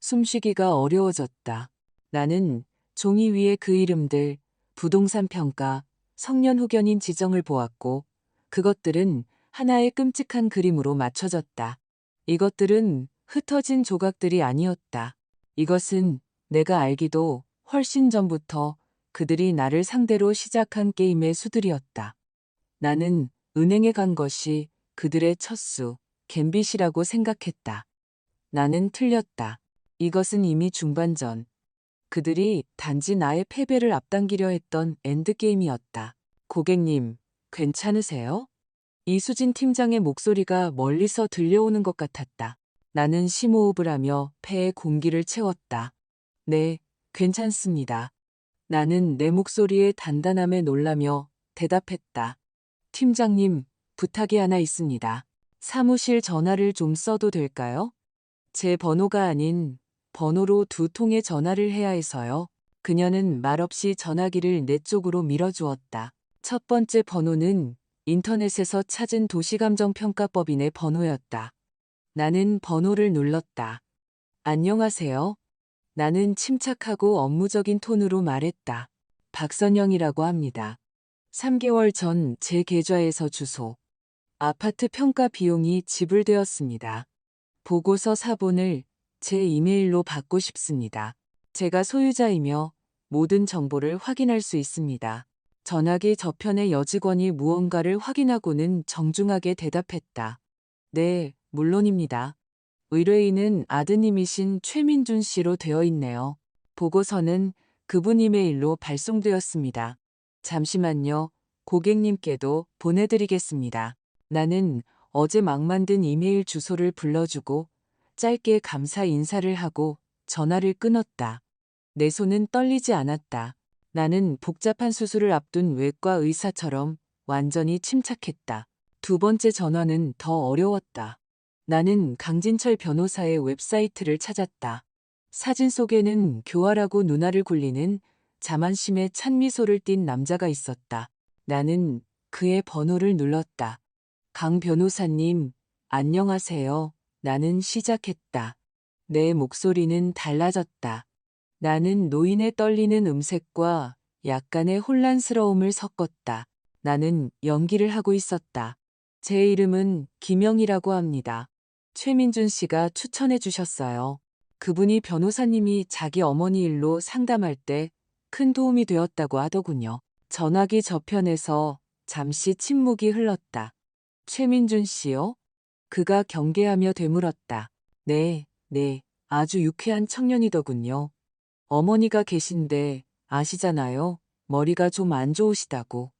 숨쉬기가 어려워졌다. 나는 종이 위에 그 이름들, 부동산 평가, 성년 후견인 지정을 보았고, 그것들은 하나의 끔찍한 그림으로 맞춰졌다. 이것들은 흩어진 조각들이 아니었다. 이것은 내가 알기도 훨씬 전부터 그들이 나를 상대로 시작한 게임의 수들이었다. 나는 은행에 간 것이 그들의 첫 수, 갬빗이라고 생각했다. 나는 틀렸다. 이것은 이미 중반전. 그들이 단지 나의 패배를 앞당기려 했던 엔드게임이었다. 고객님, 괜찮으세요? 이수진 팀장의 목소리가 멀리서 들려오는 것 같았다. 나는 심호흡을 하며 폐에 공기를 채웠다. 네, 괜찮습니다. 나는 내 목소리의 단단함에 놀라며 대답했다. 팀장님, 부탁이 하나 있습니다. 사무실 전화를 좀 써도 될까요? 제 번호가 아닌 번호로 2통의 전화를 해야 해서요. 그녀는 말없이 전화기를 내 쪽으로 밀어주었다. 첫 번째 번호는 인터넷에서 찾은 도시감정평가법인의 번호였다. 나는 번호를 눌렀다. 안녕하세요. 나는 침착하고 업무적인 톤으로 말했다. 박선영이라고 합니다. 3개월 전 제 계좌에서 주소, 아파트 평가 비용이 지불되었습니다. 보고서 사본을 제 이메일로 받고 싶습니다. 제가 소유자이며 모든 정보를 확인할 수 있습니다. 전화기 저편의 여직원이 무언가를 확인하고는 정중하게 대답했다. 네, 물론입니다. 의뢰인은 아드님이신 최민준 씨로 되어 있네요. 보고서는 그분 이메일로 발송되었습니다. 잠시만요. 고객님께도 보내드리겠습니다. 나는 어제 막 만든 이메일 주소를 불러주고 짧게 감사 인사를 하고 전화를 끊었다. 내 손은 떨리지 않았다. 나는 복잡한 수술을 앞둔 외과 의사처럼 완전히 침착했다. 두 번째 전화는 더 어려웠다. 나는 강진철 변호사의 웹사이트를 찾았다. 사진 속에는 교활하고 눈알을 굴리는 자만심에 찬 미소를 띤 남자가 있었다. 나는 그의 번호를 눌렀다. 강 변호사님, 안녕하세요. 나는 시작했다. 내 목소리는 달라졌다. 나는 노인의 떨리는 음색과 약간의 혼란스러움을 섞었다. 나는 연기를 하고 있었다. 제 이름은 김영이라고 합니다. 최민준 씨가 추천해 주셨어요. 그분이 변호사님이 자기 어머니 일로 상담할 때 큰 도움이 되었다고 하더군요. 전화기 저편에서 잠시 침묵이 흘렀다. 최민준 씨요? 그가 경계하며 되물었다. 네, 네, 아주 유쾌한 청년이더군요. 어머니가 계신데 아시잖아요. 머리가 좀 안 좋으시다고.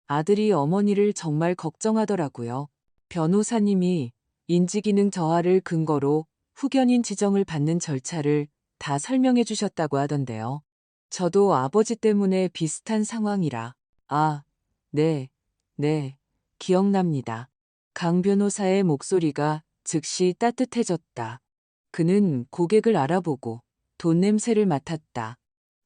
아들이 어머니를 정말 걱정하더라고요. 변호사님이 인지기능 저하를 근거로 후견인 지정을 받는 절차를 다 설명해 주셨다고 하던데요. 저도 아버지 때문에 비슷한 상황이라. 아, 네, 네, 기억납니다. 강 변호사의 목소리가 즉시 따뜻해졌다. 그는 고객을 알아보고 돈 냄새를 맡았다.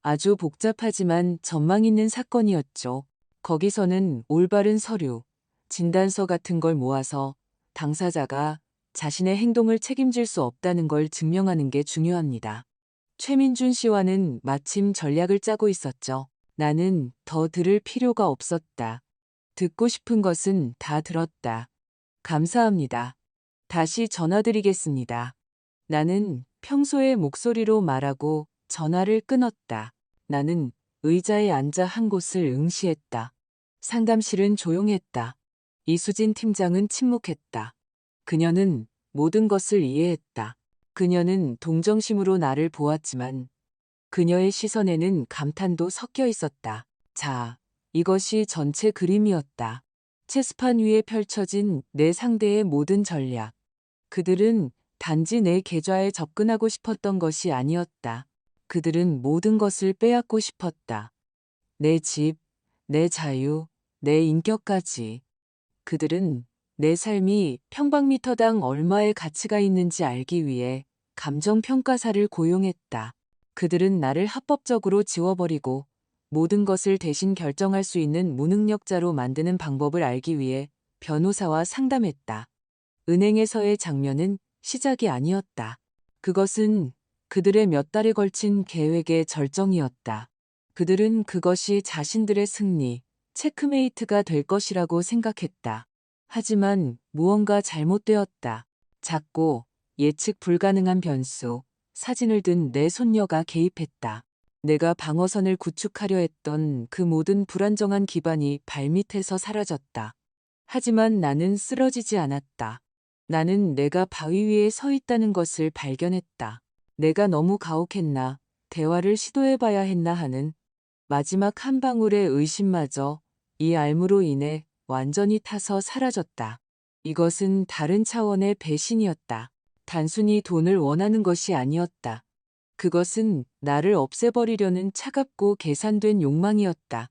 아주 복잡하지만 전망 있는 사건이었죠. 거기서는 올바른 서류, 진단서 같은 걸 모아서 당사자가 자신의 행동을 책임질 수 없다는 걸 증명하는 게 중요합니다. 최민준 씨와는 마침 전략을 짜고 있었죠. 나는 더 들을 필요가 없었다. 듣고 싶은 것은 다 들었다. 감사합니다. 다시 전화드리겠습니다. 나는 평소의 목소리로 말하고 전화를 끊었다. 나는 의자에 앉아 한 곳을 응시했다. 상담실은 조용했다. 이수진 팀장은 침묵했다. 그녀는 모든 것을 이해했다. 그녀는 동정심으로 나를 보았지만 그녀의 시선에는 감탄도 섞여 있었다. 자, 이것이 전체 그림이었다. 체스판 위에 펼쳐진 내 상대의 모든 전략. 그들은 단지 내 계좌에 접근하고 싶었던 것이 아니었다. 그들은 모든 것을 빼앗고 싶었다. 내 집, 내 자유, 내 인격까지. 그들은 내 삶이 평방미터당 얼마의 가치가 있는지 알기 위해 감정평가사를 고용했다. 그들은 나를 합법적으로 지워버리고 모든 것을 대신 결정할 수 있는 무능력자로 만드는 방법을 알기 위해 변호사와 상담했다. 은행에서의 장면은 시작이 아니었다. 그것은 그들의 몇 달에 걸친 계획의 절정이었다. 그들은 그것이 자신들의 승리, 체크메이트가 될 것이라고 생각했다. 하지만 무언가 잘못되었다. 작고 예측 불가능한 변수, 사진을 든 내 손녀가 개입했다. 내가 방어선을 구축하려 했던 그 모든 불안정한 기반이 발밑에서 사라졌다. 하지만 나는 쓰러지지 않았다. 나는 내가 바위 위에 서 있다는 것을 발견했다. 내가 너무 가혹했나, 대화를 시도해봐야 했나 하는 마지막 한 방울의 의심마저 이 알무로 인해 완전히 타서 사라졌다. 이것은 다른 차원의 배신이었다. 단순히 돈을 원하는 것이 아니었다. 그것은 나를 없애버리려는 차갑고 계산된 욕망이었다.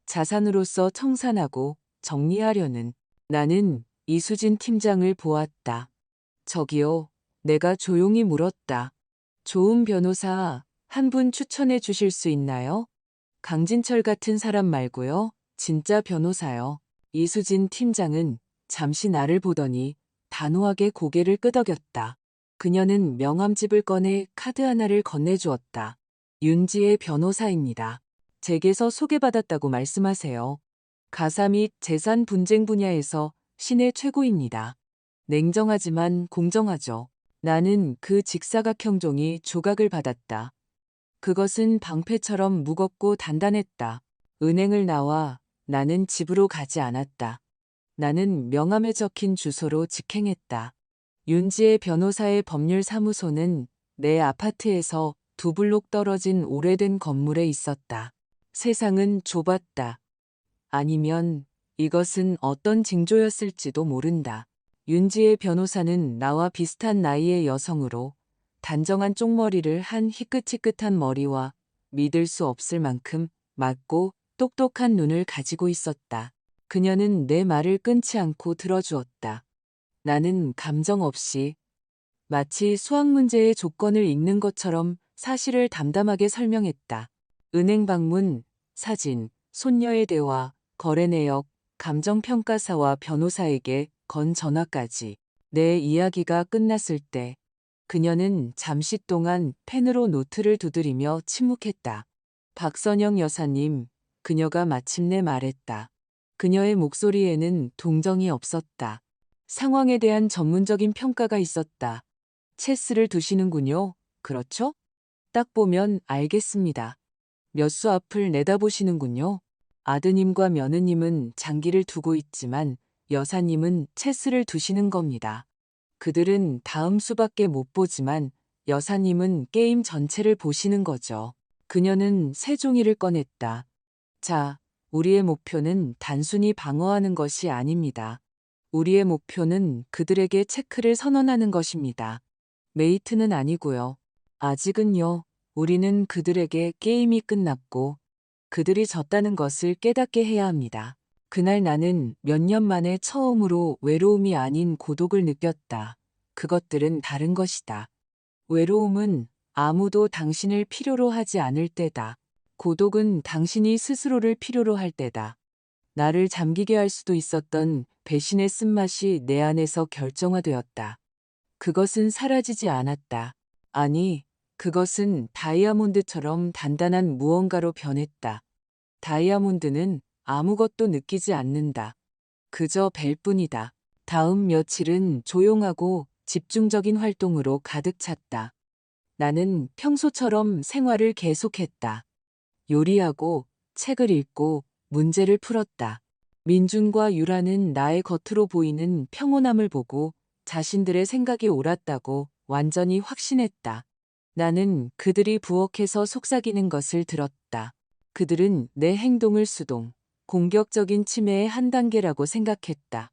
자산으로서 청산하고 정리하려는. 나는 이수진 팀장을 보았다. 저기요, 내가 조용히 물었다. 좋은 변호사 한 분 추천해 주실 수 있나요? 강진철 같은 사람 말고요. 진짜 변호사요. 이수진 팀장은 잠시 나를 보더니 단호하게 고개를 끄덕였다. 그녀는 명함집을 꺼내 카드 하나를 건네주었다. 윤지의 변호사입니다. 제게서 소개받았다고 말씀하세요. 가사 및 재산 분쟁 분야에서 신의 최고입니다. 냉정하지만 공정하죠. 나는 그 직사각형 종이 조각을 받았다. 그것은 방패처럼 무겁고 단단했다. 은행을 나와 나는 집으로 가지 않았다. 나는 명함에 적힌 주소로 직행했다. 윤지의 변호사의 법률사무소는 내 아파트에서 2블록 떨어진 오래된 건물에 있었다. 세상은 좁았다. 아니면 이것은 어떤 징조였을지도 모른다. 윤지의 변호사는 나와 비슷한 나이의 여성으로 단정한 쪽머리를 한 희끗희끗한 머리와 믿을 수 없을 만큼 맑고 똑똑한 눈을 가지고 있었다. 그녀는 내 말을 끊지 않고 들어주었다. 나는 감정 없이 마치 수학 문제의 조건을 읽는 것처럼 사실을 담담하게 설명했다. 은행 방문, 사진, 손녀의 대화, 거래 내역, 감정평가사와 변호사에게 건 전화까지. 내 이야기가 끝났을 때 그녀는 잠시 동안 펜으로 노트를 두드리며 침묵했다. 박선영 여사님, 그녀가 마침내 말했다. 그녀의 목소리에는 동정이 없었다. 상황에 대한 전문적인 평가가 있었다. 체스를 두시는군요. 그렇죠? 딱 보면 알겠습니다. 몇 수 앞을 내다보시는군요. 아드님과 며느님은 장기를 두고 있지만 여사님은 체스를 두시는 겁니다. 그들은 다음 수밖에 못 보지만 여사님은 게임 전체를 보시는 거죠. 그녀는 새 종이를 꺼냈다. 자, 우리의 목표는 단순히 방어하는 것이 아닙니다. 우리의 목표는 그들에게 체크를 선언하는 것입니다. 메이트는 아니고요. 아직은요. 우리는 그들에게 게임이 끝났고 그들이 졌다는 것을 깨닫게 해야 합니다. 그날 나는 몇 년 만에 처음으로 외로움이 아닌 고독을 느꼈다. 그것들은 다른 것이다. 외로움은 아무도 당신을 필요로 하지 않을 때다. 고독은 당신이 스스로를 필요로 할 때다. 나를 잠기게 할 수도 있었던 배신의 쓴맛이 내 안에서 결정화되었다. 그것은 사라지지 않았다. 아니, 그것은 다이아몬드처럼 단단한 무언가로 변했다. 다이아몬드는 아무것도 느끼지 않는다. 그저 벨 뿐이다. 다음 며칠은 조용하고 집중적인 활동으로 가득 찼다. 나는 평소처럼 생활을 계속했다. 요리하고 책을 읽고 문제를 풀었다. 민준과 유라는 나의 겉으로 보이는 평온함을 보고 자신들의 생각이 옳았다고 완전히 확신했다. 나는 그들이 부엌에서 속삭이는 것을 들었다. 그들은 내 행동을 수동, 공격적인 침해의 한 단계라고 생각했다.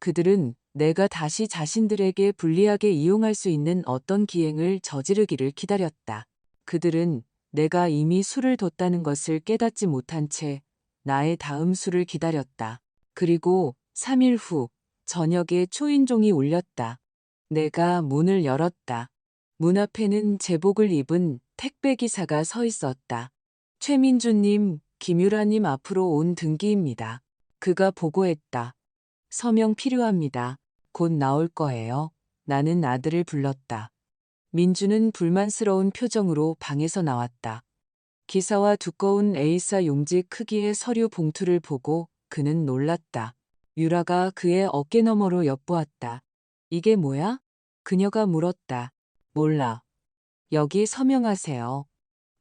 그들은 내가 다시 자신들에게 불리하게 이용할 수 있는 어떤 기행을 저지르기를 기다렸다. 그들은 내가 이미 술을 뒀다는 것을 깨닫지 못한 채 나의 다음 술을 기다렸다. 그리고 3일 후 저녁에 초인종이 울렸다. 내가 문을 열었다. 문 앞에는 제복을 입은 택배기사가 서 있었다. 최민주님, 김유라님 앞으로 온 등기입니다. 그가 보고했다. 서명 필요합니다. 곧 나올 거예요. 나는 아들을 불렀다. 민주는 불만스러운 표정으로 방에서 나왔다. 기사와 두꺼운 A4 용지 크기의 서류 봉투를 보고 그는 놀랐다. 유라가 그의 어깨너머로 엿보았다. 이게 뭐야? 그녀가 물었다. 몰라. 여기 서명하세요.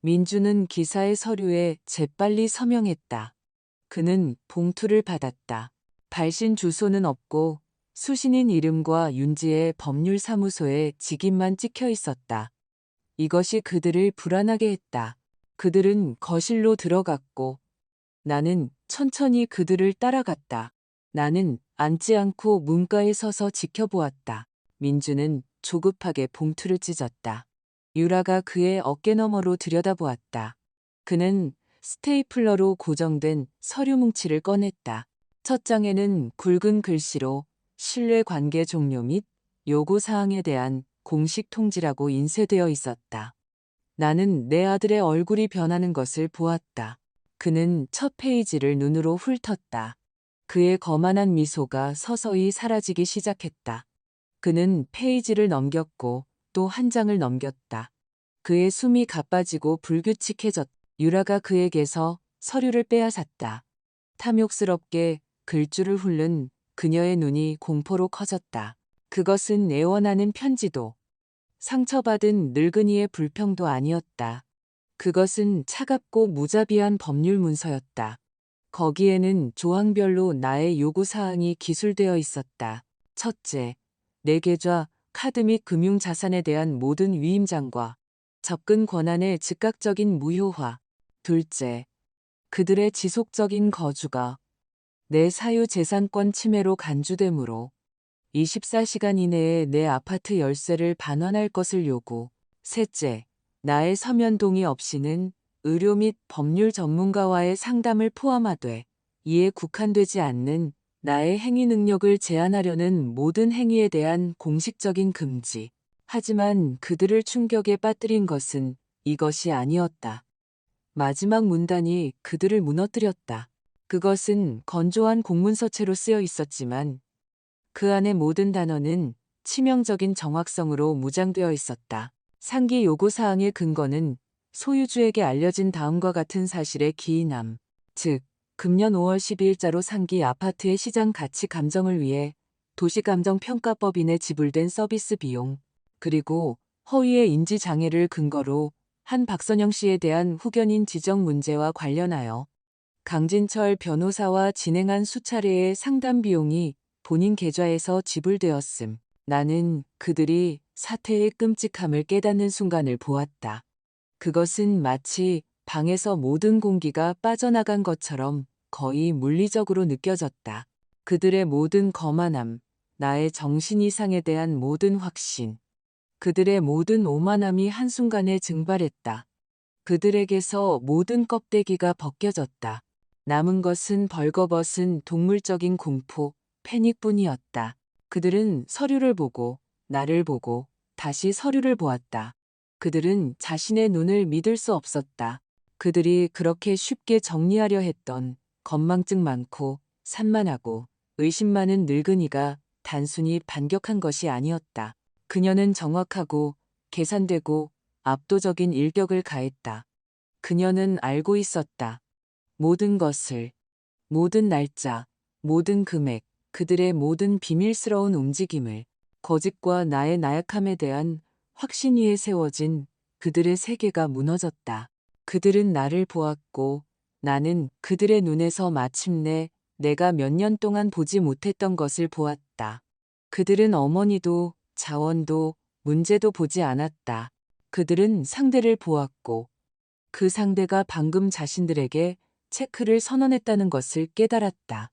민주는 기사의 서류에 재빨리 서명했다. 그는 봉투를 받았다. 발신 주소는 없고 수신인 이름과 윤지의 법률사무소에 직인만 찍혀 있었다. 이것이 그들을 불안하게 했다. 그들은 거실로 들어갔고 나는 천천히 그들을 따라갔다. 나는 앉지 않고 문가에 서서 지켜보았다. 민주는 조급하게 봉투를 찢었다. 유라가 그의 어깨너머로 들여다보았다. 그는 스테이플러로 고정된 서류 뭉치를 꺼냈다. 첫 장에는 굵은 글씨로 신뢰관계 종료 및 요구사항에 대한 공식 통지라고 인쇄되어 있었다. 나는 내 아들의 얼굴이 변하는 것을 보았다. 그는 첫 페이지를 눈으로 훑었다. 그의 거만한 미소가 서서히 사라지기 시작했다. 그는 페이지를 넘겼고 또 한 장을 넘겼다. 그의 숨이 가빠지고 불규칙해졌다. 유라가 그에게서 서류를 빼앗았다. 탐욕스럽게 글줄을 훑는 그녀의 눈이 공포로 커졌다. 그것은 애원하는 편지도 상처받은 늙은이의 불평도 아니었다. 그것은 차갑고 무자비한 법률 문서였다. 거기에는 조항별로 나의 요구사항이 기술되어 있었다. 첫째, 내 계좌, 카드 및 금융자산에 대한 모든 위임장과 접근 권한의 즉각적인 무효화. 둘째, 그들의 지속적인 거주가 내 사유재산권 침해로 간주되므로 24시간 이내에 내 아파트 열쇠를 반환할 것을 요구. 셋째, 나의 서면 동의 없이는 의료 및 법률 전문가와의 상담을 포함하되 이에 국한되지 않는 나의 행위 능력을 제한하려는 모든 행위에 대한 공식적인 금지. 하지만 그들을 충격에 빠뜨린 것은 이것이 아니었다. 마지막 문단이 그들을 무너뜨렸다. 그것은 건조한 공문서체로 쓰여 있었지만 그 안의 모든 단어는 치명적인 정확성으로 무장되어 있었다. 상기 요구사항의 근거는 소유주에게 알려진 다음과 같은 사실의 기인함, 즉 금년 5월 12일자로 상기 아파트의 시장 가치 감정을 위해 도시감정평가법인에 지불된 서비스 비용, 그리고 허위의 인지장애를 근거로 한 박선영 씨에 대한 후견인 지적 문제와 관련하여 강진철 변호사와 진행한 수차례의 상담 비용이 본인 계좌에서 지불되었음. 나는 그들이 사태의 끔찍함을 깨닫는 순간을 보았다. 그것은 마치 방에서 모든 공기가 빠져나간 것처럼 거의 물리적으로 느껴졌다. 그들의 모든 거만함, 나의 정신 이상에 대한 모든 확신, 그들의 모든 오만함이 한순간에 증발했다. 그들에게서 모든 껍데기가 벗겨졌다. 남은 것은 벌거벗은 동물적인 공포, 패닉뿐이었다. 그들은 서류를 보고, 나를 보고, 다시 서류를 보았다. 그들은 자신의 눈을 믿을 수 없었다. 그들이 그렇게 쉽게 정리하려 했던 건망증 많고 산만하고 의심 많은 늙은이가 단순히 반격한 것이 아니었다. 그녀는 정확하고 계산되고 압도적인 일격을 가했다. 그녀는 알고 있었다. 모든 것을, 모든 날짜, 모든 금액, 그들의 모든 비밀스러운 움직임을, 거짓과 나의 나약함에 대한 확신 위에 세워진 그들의 세계가 무너졌다. 그들은 나를 보았고 나는 그들의 눈에서 마침내 내가 몇 년 동안 보지 못했던 것을 보았다. 그들은 어머니도 자원도 문제도 보지 않았다. 그들은 상대를 보았고 그 상대가 방금 자신들에게 체크를 선언했다는 것을 깨달았다.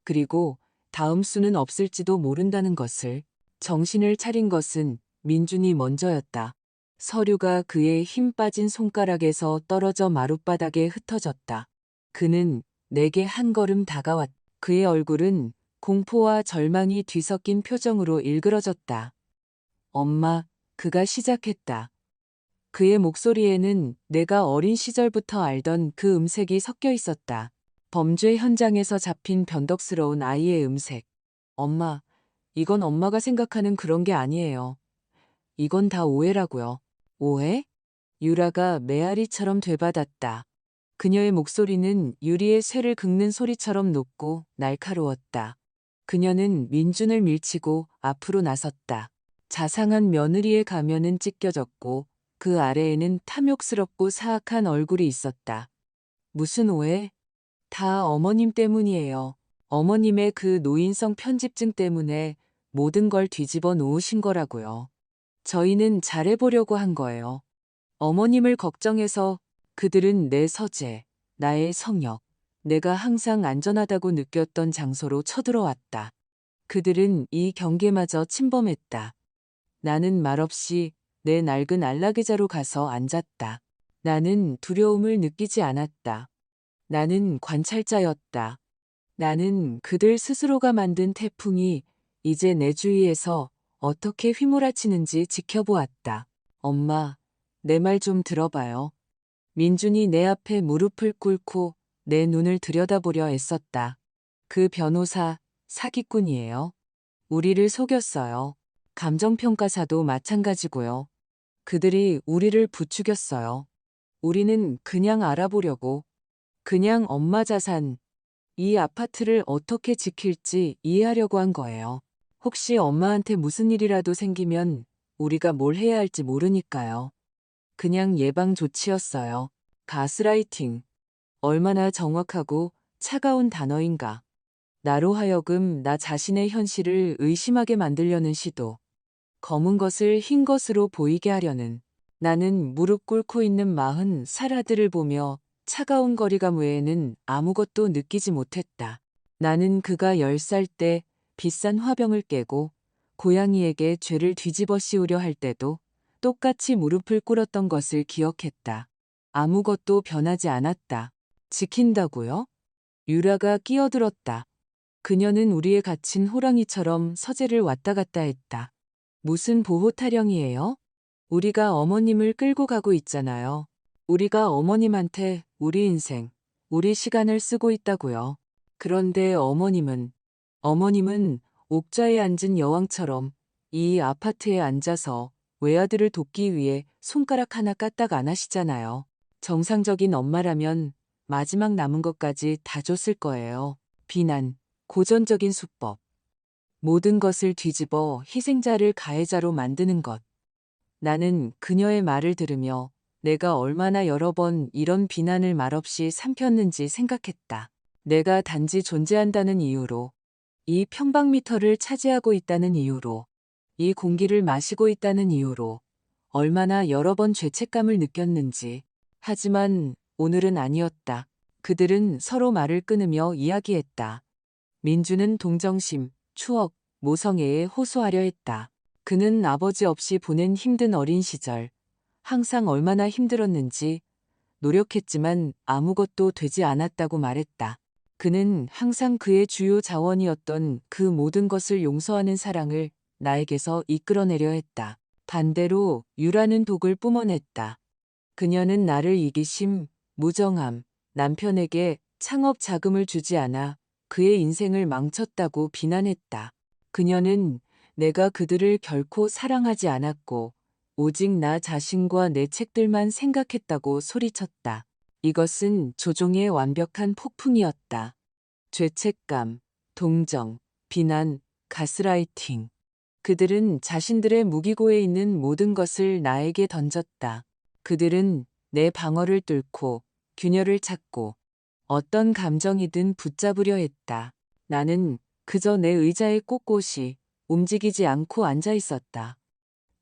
그리고 다음 수는 없을지도 모른다는 것을. 정신을 차린 것은 민준이 먼저였다. 서류가 그의 힘 빠진 손가락에서 떨어져 마룻바닥에 흩어졌다. 그는 내게 한 걸음 다가왔다. 그의 얼굴은 공포와 절망이 뒤섞인 표정으로 일그러졌다. 엄마, 그가 시작했다. 그의 목소리에는 내가 어린 시절부터 알던 그 음색이 섞여 있었다. 범죄 현장에서 잡힌 변덕스러운 아이의 음색. 엄마, 이건 엄마가 생각하는 그런 게 아니에요. 이건 다 오해라고요. 오해? 유라가 메아리처럼 되받았다. 그녀의 목소리는 유리의 쇠를 긁는 소리처럼 높고 날카로웠다. 그녀는 민준을 밀치고 앞으로 나섰다. 자상한 며느리의 가면은 찢겨졌고 그 아래에는 탐욕스럽고 사악한 얼굴이 있었다. 무슨 오해? 다 어머님 때문이에요. 어머님의 그 노인성 편집증 때문에 모든 걸 뒤집어 놓으신 거라고요. 저희는 잘해보려고 한 거예요. 어머님을 걱정해서. 그들은 내 서재, 나의 성역, 내가 항상 안전하다고 느꼈던 장소로 쳐들어왔다. 그들은 이 경계마저 침범했다. 나는 말없이 내 낡은 안락의자로 가서 앉았다. 나는 두려움을 느끼지 않았다. 나는 관찰자였다. 나는 그들 스스로가 만든 태풍이 이제 내 주위에서 어떻게 휘몰아치는지 지켜보았다. 엄마, 내 말 좀 들어봐요. 민준이 내 앞에 무릎을 꿇고 내 눈을 들여다보려 애썼다. 그 변호사 사기꾼이에요. 우리를 속였어요. 감정평가사도 마찬가지고요. 그들이 우리를 부추겼어요. 우리는 그냥 알아보려고, 그냥 엄마 자산, 이 아파트를 어떻게 지킬지 이해하려고 한 거예요. 혹시 엄마한테 무슨 일이라도 생기면 우리가 뭘 해야 할지 모르니까요. 그냥 예방 조치였어요. 가스라이팅. 얼마나 정확하고 차가운 단어인가. 나로 하여금 나 자신의 현실을 의심하게 만들려는 시도. 검은 것을 흰 것으로 보이게 하려는. 나는 무릎 꿇고 있는 40살 아들을 보며 차가운 거리감 외에는 아무것도 느끼지 못했다. 나는 그가 10살 때 비싼 화병을 깨고 고양이에게 죄를 뒤집어 씌우려 할 때도 똑같이 무릎을 꿇었던 것을 기억했다. 아무것도 변하지 않았다. 지킨다고요? 유라가 끼어들었다. 그녀는 우리에 갇힌 호랑이처럼 서재를 왔다 갔다 했다. 무슨 보호 타령이에요? 우리가 어머님을 끌고 가고 있잖아요. 우리가 어머님한테 우리 인생, 우리 시간을 쓰고 있다고요. 그런데 어머님은 옥좌에 앉은 여왕처럼 이 아파트에 앉아서 외아들을 돕기 위해 손가락 하나 까딱 안 하시잖아요. 정상적인 엄마라면 마지막 남은 것까지 다 줬을 거예요. 비난, 고전적인 수법. 모든 것을 뒤집어 희생자를 가해자로 만드는 것. 나는 그녀의 말을 들으며 내가 얼마나 여러 번 이런 비난을 말없이 삼켰는지 생각했다. 내가 단지 존재한다는 이유로, 이 평방미터를 차지하고 있다는 이유로, 이 공기를 마시고 있다는 이유로 얼마나 여러 번 죄책감을 느꼈는지. 하지만 오늘은 아니었다. 그들은 서로 말을 끊으며 이야기했다. 민주는 동정심, 추억, 모성애에 호소하려 했다. 그는 아버지 없이 보낸 힘든 어린 시절, 항상 얼마나 힘들었는지 노력했지만 아무것도 되지 않았다고 말했다. 그는 항상 그의 주요 자원이었던 그 모든 것을 용서하는 사랑을 나에게서 이끌어내려 했다. 반대로 유라는 독을 뿜어냈다. 그녀는 나를 이기심, 무정함, 남편에게 창업 자금을 주지 않아 그의 인생을 망쳤다고 비난했다. 그녀는 내가 그들을 결코 사랑하지 않았고 오직 나 자신과 내 책들만 생각했다고 소리쳤다. 이것은 조종의 완벽한 폭풍이었다. 죄책감, 동정, 비난, 가스라이팅. 그들은 자신들의 무기고에 있는 모든 것을 나에게 던졌다. 그들은 내 방어를 뚫고 균열을 찾고 어떤 감정이든 붙잡으려 했다. 나는 그저 내 의자에 꼿꼿이 움직이지 않고 앉아 있었다.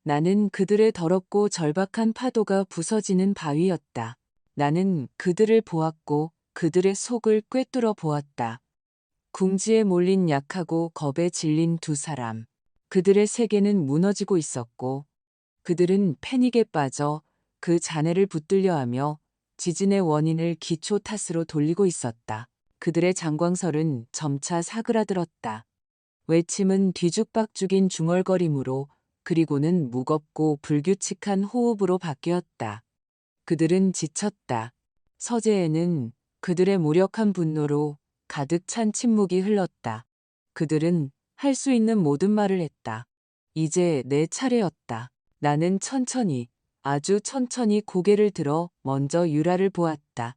나는 그들의 더럽고 절박한 파도가 부서지는 바위였다. 나는 그들을 보았고 그들의 속을 꿰뚫어 보았다. 궁지에 몰린 약하고 겁에 질린 두 사람. 그들의 세계는 무너지고 있었고 그들은 패닉에 빠져 그 잔해를 붙들려 하며 지진의 원인을 기초 탓으로 돌리고 있었다. 그들의 장광설은 점차 사그라들었다. 외침은 뒤죽박죽인 중얼거림으로 그리고는 무겁고 불규칙한 호흡으로 바뀌었다. 그들은 지쳤다. 서재에는 그들의 무력한 분노로 가득 찬 침묵이 흘렀다. 그들은 할 수 있는 모든 말을 했다. 이제 내 차례였다. 나는 천천히, 아주 천천히 고개를 들어 먼저 유라를 보았다.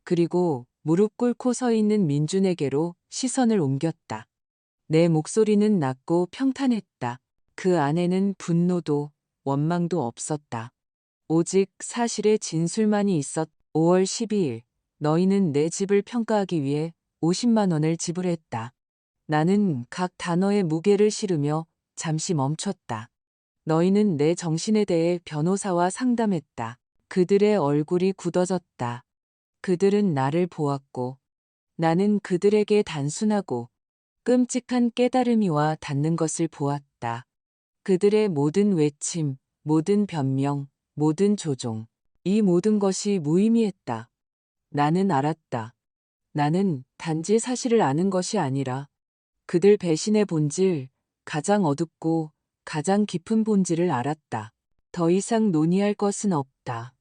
그리고 무릎 꿇고 서 있는 민준에게로 시선을 옮겼다. 내 목소리는 낮고 평탄했다. 그 안에는 분노도 원망도 없었다. 오직 사실의 진술만이 있었. 5월 12일, 너희는 내 집을 평가하기 위해 50만 원을 지불했다. 나는 각 단어의 무게를 실으며 잠시 멈췄다. 너희는 내 정신에 대해 변호사와 상담했다. 그들의 얼굴이 굳어졌다. 그들은 나를 보았고 나는 그들에게 단순하고 끔찍한 깨달음이와 닿는 것을 보았다. 그들의 모든 외침, 모든 변명, 모든 조종, 이 모든 것이 무의미했다. 나는 알았다. 나는 단지 사실을 아는 것이 아니라 그들 배신의 본질, 가장 어둡고 가장 깊은 본질을 알았다. 더 이상 논의할 것은 없다.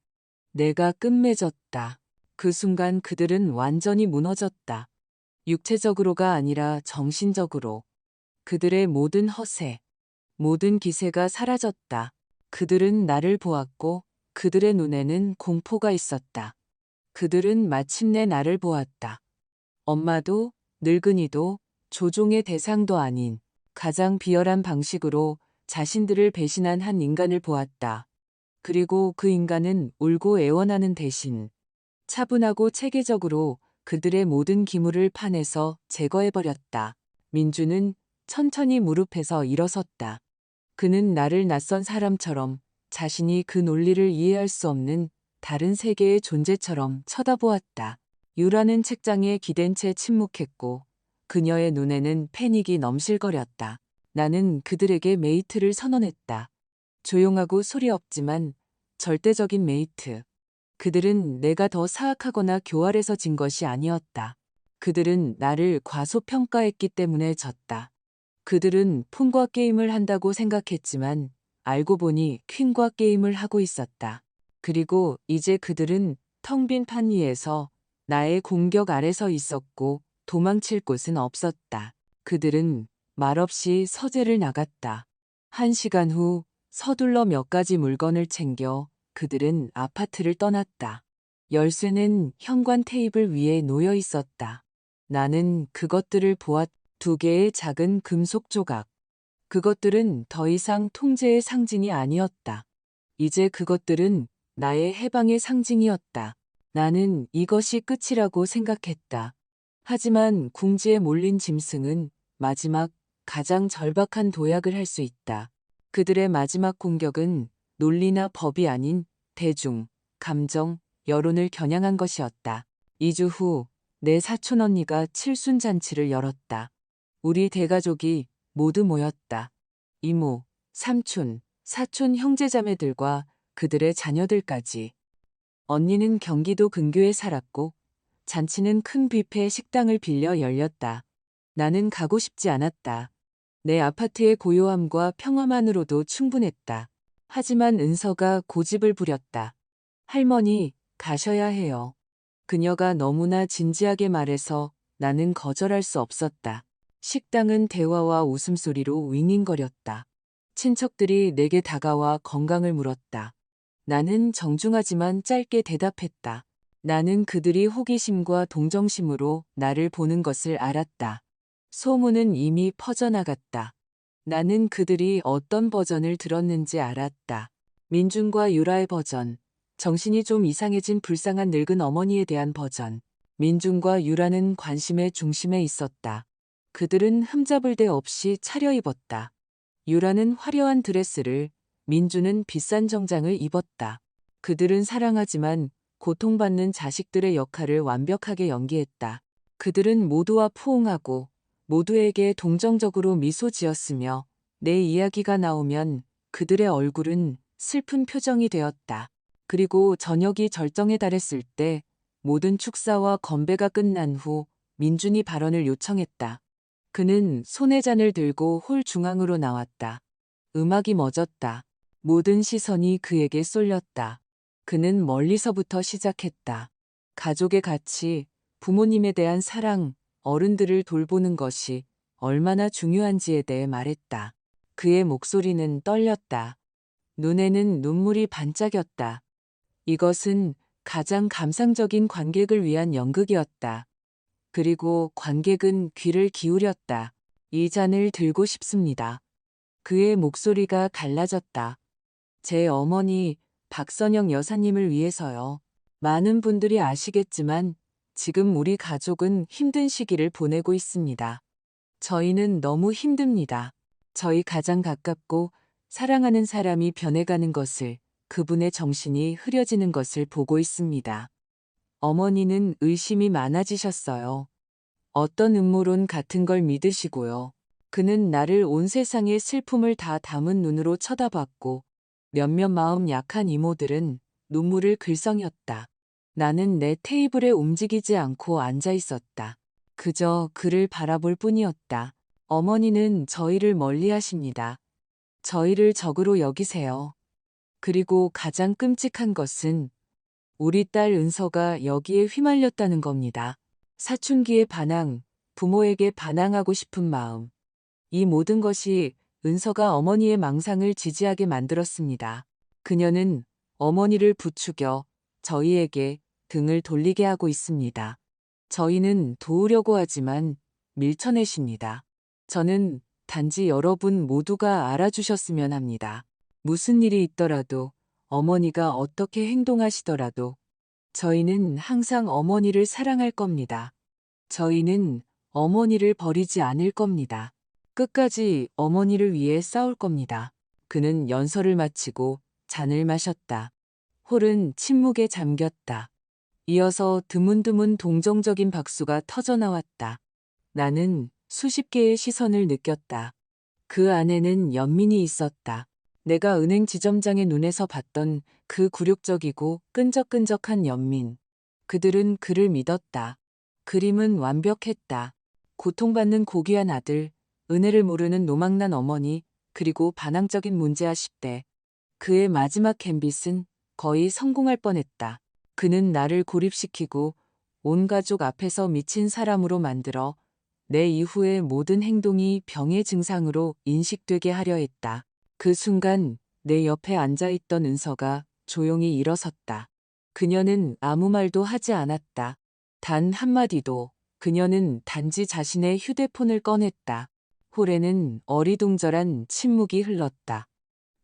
내가 끝맺었다. 그 순간 그들은 완전히 무너졌다. 육체적으로가 아니라 정신적으로. 그들의 모든 허세, 모든 기세가 사라졌다. 그들은 나를 보았고 그들의 눈에는 공포가 있었다. 그들은 마침내 나를 보았다. 엄마도 늙은이도 조종의 대상도 아닌 가장 비열한 방식으로 자신들을 배신한 한 인간을 보았다. 그리고 그 인간은 울고 애원하는 대신 차분하고 체계적으로 그들의 모든 기물을 판에서 제거해버렸다. 민주는 천천히 무릎에서 일어섰다. 그는 나를 낯선 사람처럼 자신이 그 논리를 이해할 수 없는 다른 세계의 존재처럼 쳐다보았다. 유라는 책장에 기댄 채 침묵했고 그녀의 눈에는 패닉이 넘실거렸다. 나는 그들에게 메이트를 선언했다. 조용하고 소리 없지만 절대적인 메이트. 그들은 내가 더 사악하거나 교활해서 진 것이 아니었다. 그들은 나를 과소평가했기 때문에 졌다. 그들은 폰과 게임을 한다고 생각했지만 알고 보니 퀸과 게임을 하고 있었다. 그리고 이제 그들은 텅 빈 판 위에서 나의 공격 아래 서 있었고 도망칠 곳은 없었다. 그들은 말없이 서재를 나갔다. 1시간 후 서둘러 몇 가지 물건을 챙겨 그들은 아파트를 떠났다. 열쇠는 현관 테이블 위에 놓여 있었다. 나는 그것들을 보았다. 2개의 작은 금속 조각. 그것들은 더 이상 통제의 상징이 아니었다. 이제 그것들은 나의 해방의 상징이었다. 나는 이것이 끝이라고 생각했다. 하지만 궁지에 몰린 짐승은 마지막 가장 절박한 도약을 할 수 있다. 그들의 마지막 공격은 논리나 법이 아닌 대중, 감정, 여론을 겨냥한 것이었다. 2주 후 내 사촌 언니가 칠순잔치를 열었다. 우리 대가족이 모두 모였다. 이모, 삼촌, 사촌 형제자매들과 그들의 자녀들까지. 언니는 경기도 근교에 살았고 잔치는 큰 뷔페 식당을 빌려 열렸다. 나는 가고 싶지 않았다. 내 아파트의 고요함과 평화만으로도 충분했다. 하지만 은서가 고집을 부렸다. 할머니, 가셔야 해요. 그녀가 너무나 진지하게 말해서 나는 거절할 수 없었다. 식당은 대화와 웃음소리로 윙윙거렸다. 친척들이 내게 다가와 건강을 물었다. 나는 정중하지만 짧게 대답했다. 나는 그들이 호기심과 동정심으로 나를 보는 것을 알았다. 소문은 이미 퍼져나갔다. 나는 그들이 어떤 버전을 들었는지 알았다. 민준과 유라의 버전, 정신이 좀 이상해진 불쌍한 늙은 어머니에 대한 버전. 민준과 유라는 관심의 중심에 있었다. 그들은 흠잡을 데 없이 차려입었다. 유라는 화려한 드레스를, 민주는 비싼 정장을 입었다. 그들은 사랑하지만 고통받는 자식들의 역할을 완벽하게 연기했다. 그들은 모두와 포옹하고 모두에게 동정적으로 미소 지었으며 내 이야기가 나오면 그들의 얼굴은 슬픈 표정이 되었다. 그리고 저녁이 절정에 달했을 때 모든 축사와 건배가 끝난 후 민준이 발언을 요청했다. 그는 손에 잔을 들고 홀 중앙으로 나왔다. 음악이 멎었다. 모든 시선이 그에게 쏠렸다. 그는 멀리서부터 시작했다. 가족의 가치, 부모님에 대한 사랑, 어른들을 돌보는 것이 얼마나 중요한지에 대해 말했다. 그의 목소리는 떨렸다. 눈에는 눈물이 반짝였다. 이것은 가장 감상적인 관객을 위한 연극이었다. 그리고 관객은 귀를 기울였다. 이 잔을 들고 싶습니다. 그의 목소리가 갈라졌다. 제 어머니 박선영 여사님을 위해서요. 많은 분들이 아시겠지만 지금 우리 가족은 힘든 시기를 보내고 있습니다. 저희는 너무 힘듭니다. 저희 가장 가깝고 사랑하는 사람이 변해가는 것을, 그분의 정신이 흐려지는 것을 보고 있습니다. 어머니는 의심이 많아지셨어요. 어떤 음모론 같은 걸 믿으시고요. 그는 나를 온 세상의 슬픔을 다 담은 눈으로 쳐다봤고 몇몇 마음 약한 이모들은 눈물을 글썽였다. 나는 내 테이블에 움직이지 않고 앉아 있었다. 그저 그를 바라볼 뿐이었다. 어머니는 저희를 멀리 하십니다. 저희를 적으로 여기세요. 그리고 가장 끔찍한 것은 우리 딸 은서가 여기에 휘말렸다는 겁니다. 사춘기의 반항, 부모에게 반항하고 싶은 마음. 이 모든 것이 은서가 어머니의 망상을 지지하게 만들었습니다. 그녀는 어머니를 부추겨 저희에게 등을 돌리게 하고 있습니다. 저희는 도우려고 하지만 밀쳐내십니다. 저는 단지 여러분 모두가 알아주셨으면 합니다. 무슨 일이 있더라도, 어머니가 어떻게 행동하시더라도 저희는 항상 어머니를 사랑할 겁니다. 저희는 어머니를 버리지 않을 겁니다. 끝까지 어머니를 위해 싸울 겁니다. 그는 연설을 마치고 잔을 마셨다. 홀은 침묵에 잠겼다. 이어서 드문드문 동정적인 박수가 터져나왔다. 나는 수십 개의 시선을 느꼈다. 그 안에는 연민이 있었다. 내가 은행 지점장의 눈에서 봤던 그 굴욕적이고 끈적끈적한 연민. 그들은 그를 믿었다. 그림은 완벽했다. 고통받는 고귀한 아들, 은혜를 모르는 노망난 어머니, 그리고 반항적인 문제아 10대. 그의 마지막 갬빗은 거의 성공할 뻔했다. 그는 나를 고립시키고 온 가족 앞에서 미친 사람으로 만들어 내 이후의 모든 행동이 병의 증상으로 인식되게 하려 했다. 그 순간 내 옆에 앉아있던 은서가 조용히 일어섰다. 그녀는 아무 말도 하지 않았다. 단 한마디도. 그녀는 단지 자신의 휴대폰을 꺼냈다. 홀에는 어리둥절한 침묵이 흘렀다.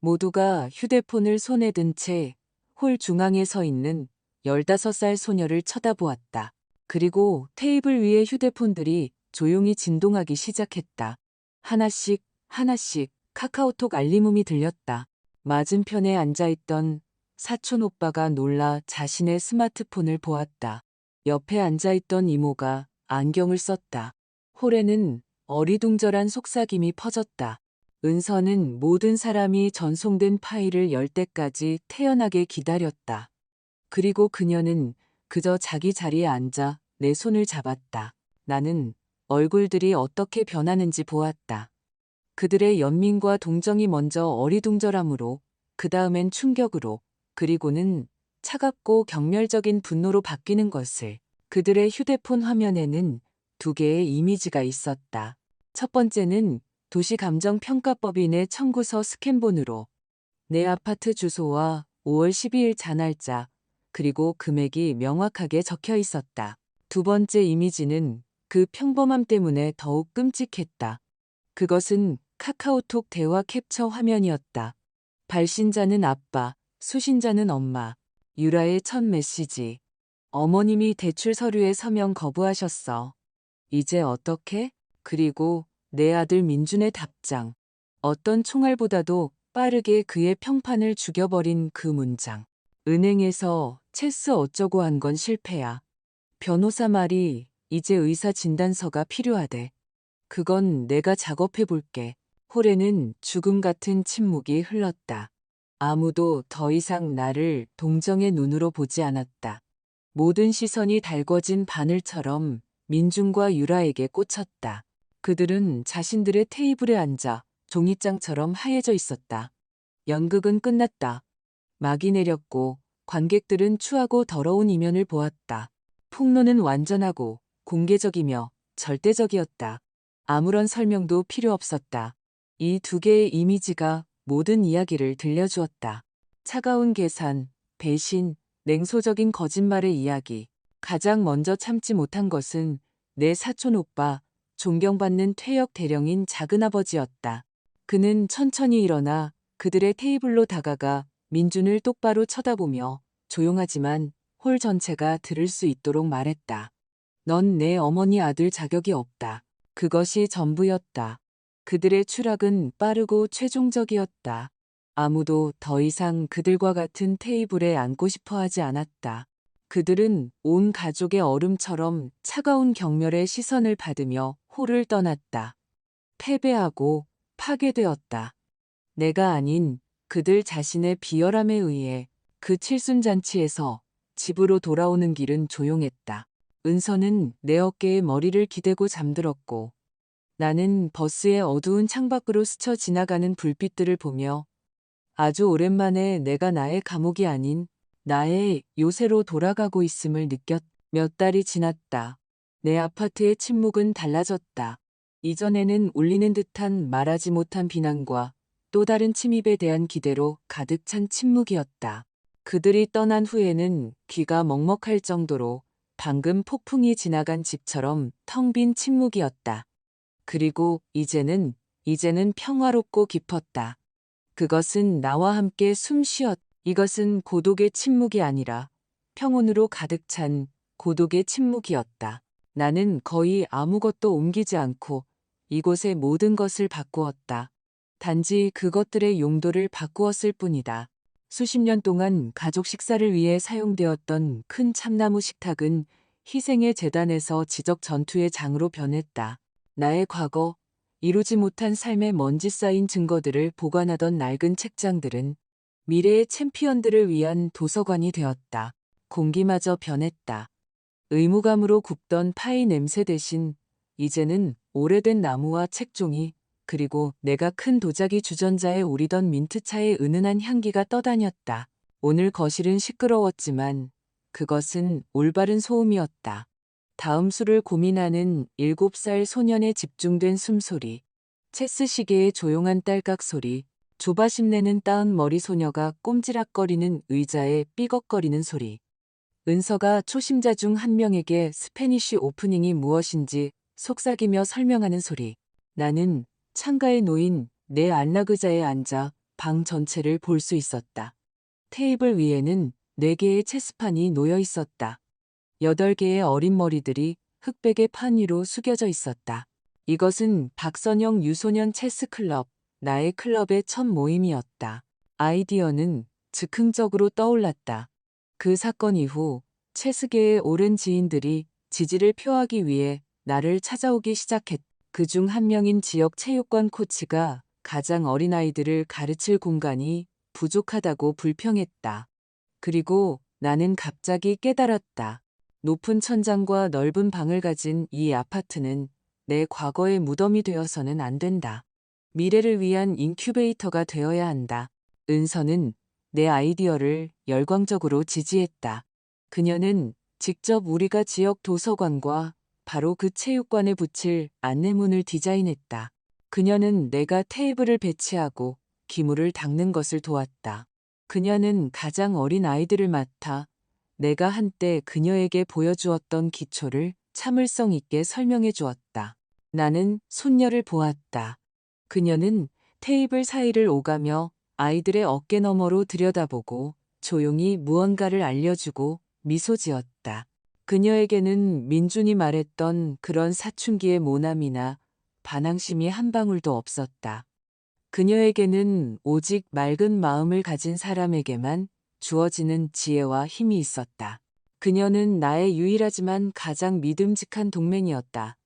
모두가 휴대폰을 손에 든 채 홀 중앙에 서 있는 15살 소녀를 쳐다보았다. 그리고 테이블 위의 휴대폰들이 조용히 진동하기 시작했다. 하나씩 하나씩 카카오톡 알림음이 들렸다. 맞은편에 앉아있던 사촌 오빠가 놀라 자신의 스마트폰을 보았다. 옆에 앉아있던 이모가 안경을 썼다. 홀에는 어리둥절한 속삭임이 퍼졌다. 은서는 모든 사람이 전송된 파일을 열 때까지 태연하게 기다렸다. 그리고 그녀는 그저 자기 자리에 앉아 내 손을 잡았다. 나는 얼굴들이 어떻게 변하는지 보았다. 그들의 연민과 동정이 먼저 어리둥절함으로, 그 다음엔 충격으로, 그리고는 차갑고 경멸적인 분노로 바뀌는 것을. 그들의 휴대폰 화면에는 두 개의 이미지가 있었다. 첫 번째는 도시감정평가법인의 청구서 스캔본으로 내 아파트 주소와 5월 12일 잔날짜, 그리고 금액이 명확하게 적혀 있었다. 두 번째 이미지는 그 평범함 때문에 더욱 끔찍했다. 그것은 카카오톡 대화 캡처 화면이었다. 발신자는 아빠, 수신자는 엄마. 유라의 첫 메시지. 어머님이 대출 서류에 서명 거부하셨어. 이제 어떻게? 그리고 내 아들 민준의 답장. 어떤 총알보다도 빠르게 그의 평판을 죽여버린 그 문장. 은행에서 체스 어쩌고 한 건 실패야. 변호사 말이 이제 의사 진단서가 필요하대. 그건 내가 작업해 볼게. 홀에는 죽음 같은 침묵이 흘렀다. 아무도 더 이상 나를 동정의 눈으로 보지 않았다. 모든 시선이 달궈진 바늘처럼 민준과 유라에게 꽂혔다. 그들은 자신들의 테이블에 앉아 종이장처럼 하얘져 있었다. 연극은 끝났다. 막이 내렸고 관객들은 추하고 더러운 이면을 보았다. 폭로는 완전하고 공개적이며 절대적이었다. 아무런 설명도 필요 없었다. 이 두 개의 이미지가 모든 이야기를 들려주었다. 차가운 계산, 배신, 냉소적인 거짓말의 이야기. 가장 먼저 참지 못한 것은 내 사촌 오빠, 존경받는 퇴역 대령인 작은아버지였다. 그는 천천히 일어나 그들의 테이블로 다가가 민준을 똑바로 쳐다보며 조용하지만 홀 전체가 들을 수 있도록 말했다. 넌 내 어머니 아들 자격이 없다. 그것이 전부였다. 그들의 추락은 빠르고 최종적이었다. 아무도 더 이상 그들과 같은 테이블에 앉고 싶어 하지 않았다. 그들은 온 가족의 얼음처럼 차가운 경멸의 시선을 받으며 홀을 떠났다. 패배하고 파괴되었다. 내가 아닌 그들 자신의 비열함에 의해 그 칠순잔치에서 집으로 돌아오는 길은 조용했다. 은서는 내 어깨에 머리를 기대고 잠들었고 나는 버스의 어두운 창밖으로 스쳐 지나가는 불빛들을 보며 아주 오랜만에 내가 나의 감옥이 아닌 나의 요새로 돌아가고 있음을 느꼈. 몇 달이 지났다. 내 아파트의 침묵은 달라졌다. 이전에는 울리는 듯한 말하지 못한 비난과 또 다른 침입에 대한 기대로 가득 찬 침묵이었다. 그들이 떠난 후에는 귀가 먹먹할 정도로 방금 폭풍이 지나간 집처럼 텅 빈 침묵이었다. 그리고 이제는 평화롭고 깊었다. 그것은 나와 함께 숨 쉬었. 이것은 고독의 침묵이 아니라 평온으로 가득 찬 고독의 침묵이었다. 나는 거의 아무것도 옮기지 않고 이곳의 모든 것을 바꾸었다. 단지 그것들의 용도를 바꾸었을 뿐이다. 수십 년 동안 가족 식사를 위해 사용되었던 큰 참나무 식탁은 희생의 재단에서 지적 전투의 장으로 변했다. 나의 과거, 이루지 못한 삶의 먼지 쌓인 증거들을 보관하던 낡은 책장들은 미래의 챔피언들을 위한 도서관이 되었다. 공기마저 변했다. 의무감으로 굽던 파이 냄새 대신 이제는 오래된 나무와 책종이 그리고 내가 큰 도자기 주전자에 우리던 민트차의 은은한 향기가 떠다녔다. 오늘 거실은 시끄러웠지만 그것은 올바른 소음이었다. 다음 수를 고민하는 7살 소년의 집중된 숨소리, 체스 시계의 조용한 딸깍 소리, 조바심 내는 따은 머리 소녀가 꼼지락거리는 의자에 삐걱거리는 소리. 은서가 초심자 중 한 명에게 스페니쉬 오프닝이 무엇인지 속삭이며 설명하는 소리. 나는 창가에 놓인 내 안락의자에 앉아 방 전체를 볼 수 있었다. 테이블 위에는 4개의 체스판이 놓여 있었다. 8개의 어린 머리들이 흑백의 판 위로 숙여져 있었다. 이것은 박선영 유소년 체스클럽, 나의 클럽의 첫 모임이었다. 아이디어는 즉흥적으로 떠올랐다. 그 사건 이후 체스계의 오랜 지인들이 지지를 표하기 위해 나를 찾아오기 시작했다. 그중 한 명인 지역 체육관 코치가 가장 어린 아이들을 가르칠 공간이 부족하다고 불평했다. 그리고 나는 갑자기 깨달았다. 높은 천장과 넓은 방을 가진 이 아파트는 내 과거의 무덤이 되어서는 안 된다. 미래를 위한 인큐베이터가 되어야 한다. 은서는 내 아이디어를 열광적으로 지지했다. 그녀는 직접 우리가 지역 도서관과 바로 그 체육관에 붙일 안내문을 디자인했다. 그녀는 내가 테이블을 배치하고 기물을 닦는 것을 도왔다. 그녀는 가장 어린 아이들을 맡아 내가 한때 그녀에게 보여주었던 기초를 참을성 있게 설명해 주었다. 나는 손녀를 보았다. 그녀는 테이블 사이를 오가며 아이들의 어깨 너머로 들여다보고 조용히 무언가를 알려주고 미소 지었다. 그녀에게는 민준이 말했던 그런 사춘기의 모남이나 반항심이 한 방울도 없었다. 그녀에게는 오직 맑은 마음을 가진 사람에게만 주어지는 지혜와 힘이 있었다. 그녀는 나의 유일하지만 가장 믿음직한 동맹이었다.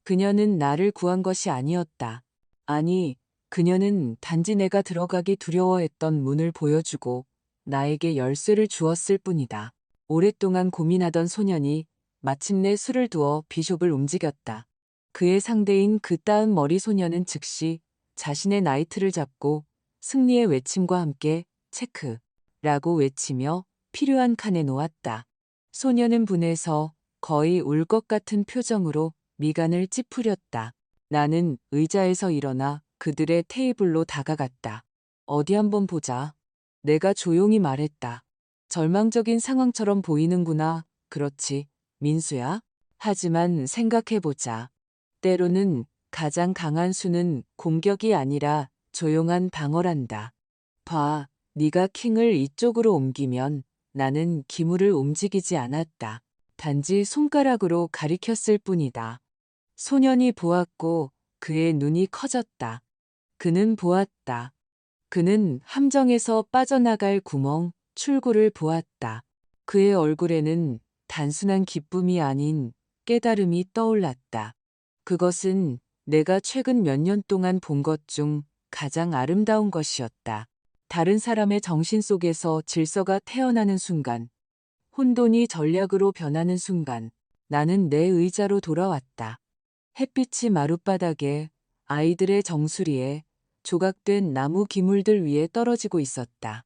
그녀는 나를 구한 것이 아니었다. 아니, 그녀는 단지 내가 들어가기 두려워했던 문을 보여주고 나에게 열쇠를 주었을 뿐이다. 오랫동안 고민하던 소년이 마침내 수를 두어 비숍을 움직였다. 그의 상대인 그 따은 머리 소년은 즉시 자신의 나이트를 잡고 승리의 외침과 함께 체크라고 외치며 필요한 칸에 놓았다. 소년은 분해서 거의 울 것 같은 표정으로 미간을 찌푸렸다. 나는 의자에서 일어나 그들의 테이블로 다가갔다. 어디 한번 보자. 내가 조용히 말했다. 절망적인 상황처럼 보이는구나. 그렇지, 민수야. 하지만 생각해보자. 때로는 가장 강한 수는 공격이 아니라 조용한 방어란다. 봐, 네가 킹을 이쪽으로 옮기면 나는 기물을 움직이지 않았다. 단지 손가락으로 가리켰을 뿐이다. 소년이 보았고 그의 눈이 커졌다. 그는 보았다. 그는 함정에서 빠져나갈 구멍, 출구를 보았다. 그의 얼굴에는 단순한 기쁨이 아닌 깨달음이 떠올랐다. 그것은 내가 최근 몇 년 동안 본 것 중 가장 아름다운 것이었다. 다른 사람의 정신 속에서 질서가 태어나는 순간, 혼돈이 전략으로 변하는 순간, 나는 내 의자로 돌아왔다. 햇빛이 마룻바닥에, 아이들의 정수리에, 조각된 나무 기물들 위에 떨어지고 있었다.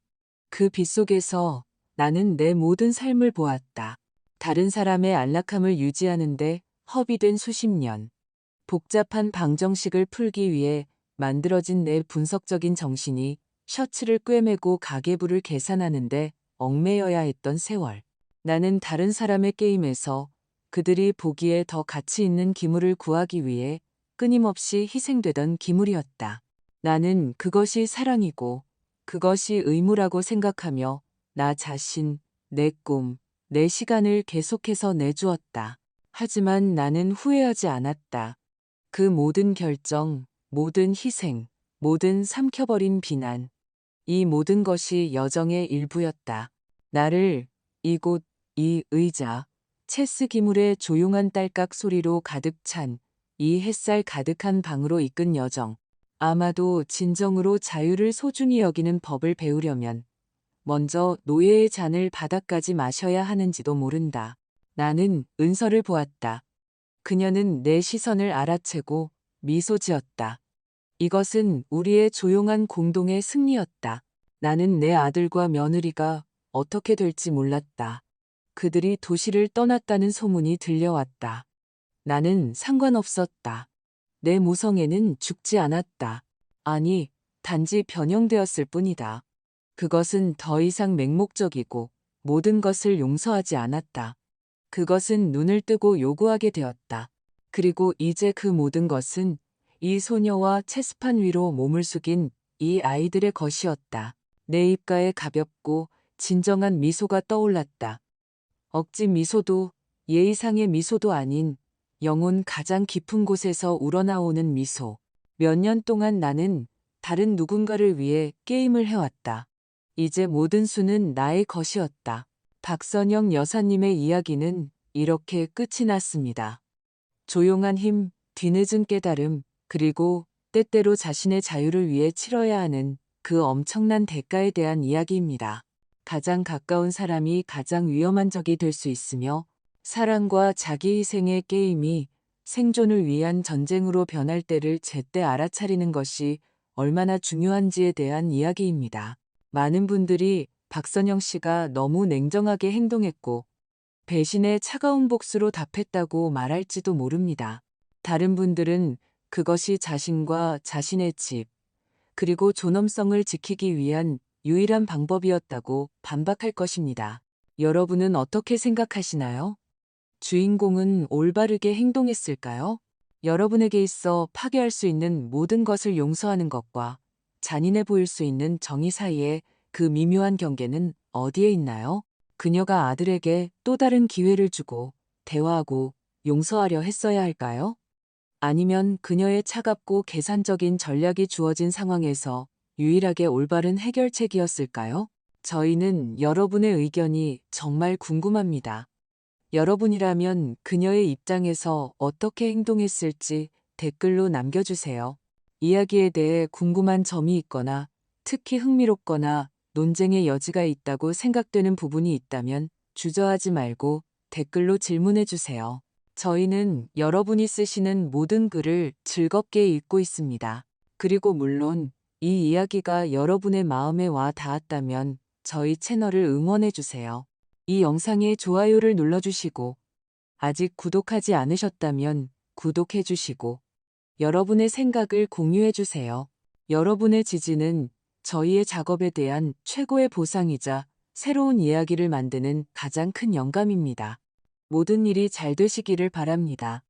그 빛 속에서 나는 내 모든 삶을 보았다. 다른 사람의 안락함을 유지하는데 허비된 수십 년. 복잡한 방정식을 풀기 위해 만들어진 내 분석적인 정신이 셔츠를 꿰매고 가계부를 계산하는데 얽매여야 했던 세월. 나는 다른 사람의 게임에서 그들이 보기에 더 가치 있는 기물을 구하기 위해 끊임없이 희생되던 기물이었다. 나는 그것이 사랑이고 그것이 의무라고 생각하며 나 자신, 내 꿈, 내 시간을 계속해서 내주었다. 하지만 나는 후회하지 않았다. 그 모든 결정, 모든 희생, 모든 삼켜버린 비난. 이 모든 것이 여정의 일부였다. 나를 이곳, 이 의자, 체스 기물의 조용한 딸깍 소리로 가득 찬 이 햇살 가득한 방으로 이끈 여정. 아마도 진정으로 자유를 소중히 여기는 법을 배우려면 먼저 노예의 잔을 바닥까지 마셔야 하는지도 모른다. 나는 은서를 보았다. 그녀는 내 시선을 알아채고 미소 지었다. 이것은 우리의 조용한 공동의 승리였다. 나는 내 아들과 며느리가 어떻게 될지 몰랐다. 그들이 도시를 떠났다는 소문이 들려왔다. 나는 상관없었다. 내 모성애는 죽지 않았다. 아니, 단지 변형되었을 뿐이다. 그것은 더 이상 맹목적이고 모든 것을 용서하지 않았다. 그것은 눈을 뜨고 요구하게 되었다. 그리고 이제 그 모든 것은 이 소녀와 체스판 위로 몸을 숙인 이 아이들의 것이었다. 내 입가에 가볍고 진정한 미소가 떠올랐다. 억지 미소도 예의상의 미소도 아닌 영혼 가장 깊은 곳에서 우러나오는 미소. 몇 년 동안 나는 다른 누군가를 위해 게임을 해왔다. 이제 모든 수는 나의 것이었다. 박선영 여사님의 이야기는 이렇게 끝이 났습니다. 조용한 힘, 뒤늦은 깨달음, 그리고 때때로 자신의 자유를 위해 치러야 하는 그 엄청난 대가에 대한 이야기입니다. 가장 가까운 사람이 가장 위험한 적이 될 수 있으며 사랑과 자기 희생의 게임이 생존을 위한 전쟁으로 변할 때를 제때 알아차리는 것이 얼마나 중요한지에 대한 이야기입니다. 많은 분들이 박선영 씨가 너무 냉정하게 행동했고 배신의 차가운 복수로 답했다고 말할지도 모릅니다. 다른 분들은 그것이 자신과 자신의 집, 그리고 존엄성을 지키기 위한 유일한 방법이었다고 반박할 것입니다. 여러분은 어떻게 생각하시나요? 주인공은 올바르게 행동했을까요? 여러분에게 있어 파괴할 수 있는 모든 것을 용서하는 것과 잔인해 보일 수 있는 정의 사이에 그 미묘한 경계는 어디에 있나요? 그녀가 아들에게 또 다른 기회를 주고 대화하고 용서하려 했어야 할까요? 아니면 그녀의 차갑고 계산적인 전략이 주어진 상황에서 유일하게 올바른 해결책이었을까요? 저희는 여러분의 의견이 정말 궁금합니다. 여러분이라면 그녀의 입장에서 어떻게 행동했을지 댓글로 남겨주세요. 이야기에 대해 궁금한 점이 있거나 특히 흥미롭거나 논쟁의 여지가 있다고 생각되는 부분이 있다면 주저하지 말고 댓글로 질문해주세요. 저희는 여러분이 쓰시는 모든 글을 즐겁게 읽고 있습니다. 그리고 물론 이 이야기가 여러분의 마음에 와 닿았다면 저희 채널을 응원해주세요. 이 영상에 좋아요를 눌러주시고 아직 구독하지 않으셨다면 구독해주시고 여러분의 생각을 공유해주세요. 여러분의 지지는 저희의 작업에 대한 최고의 보상이자 새로운 이야기를 만드는 가장 큰 영감입니다. 모든 일이 잘 되시기를 바랍니다.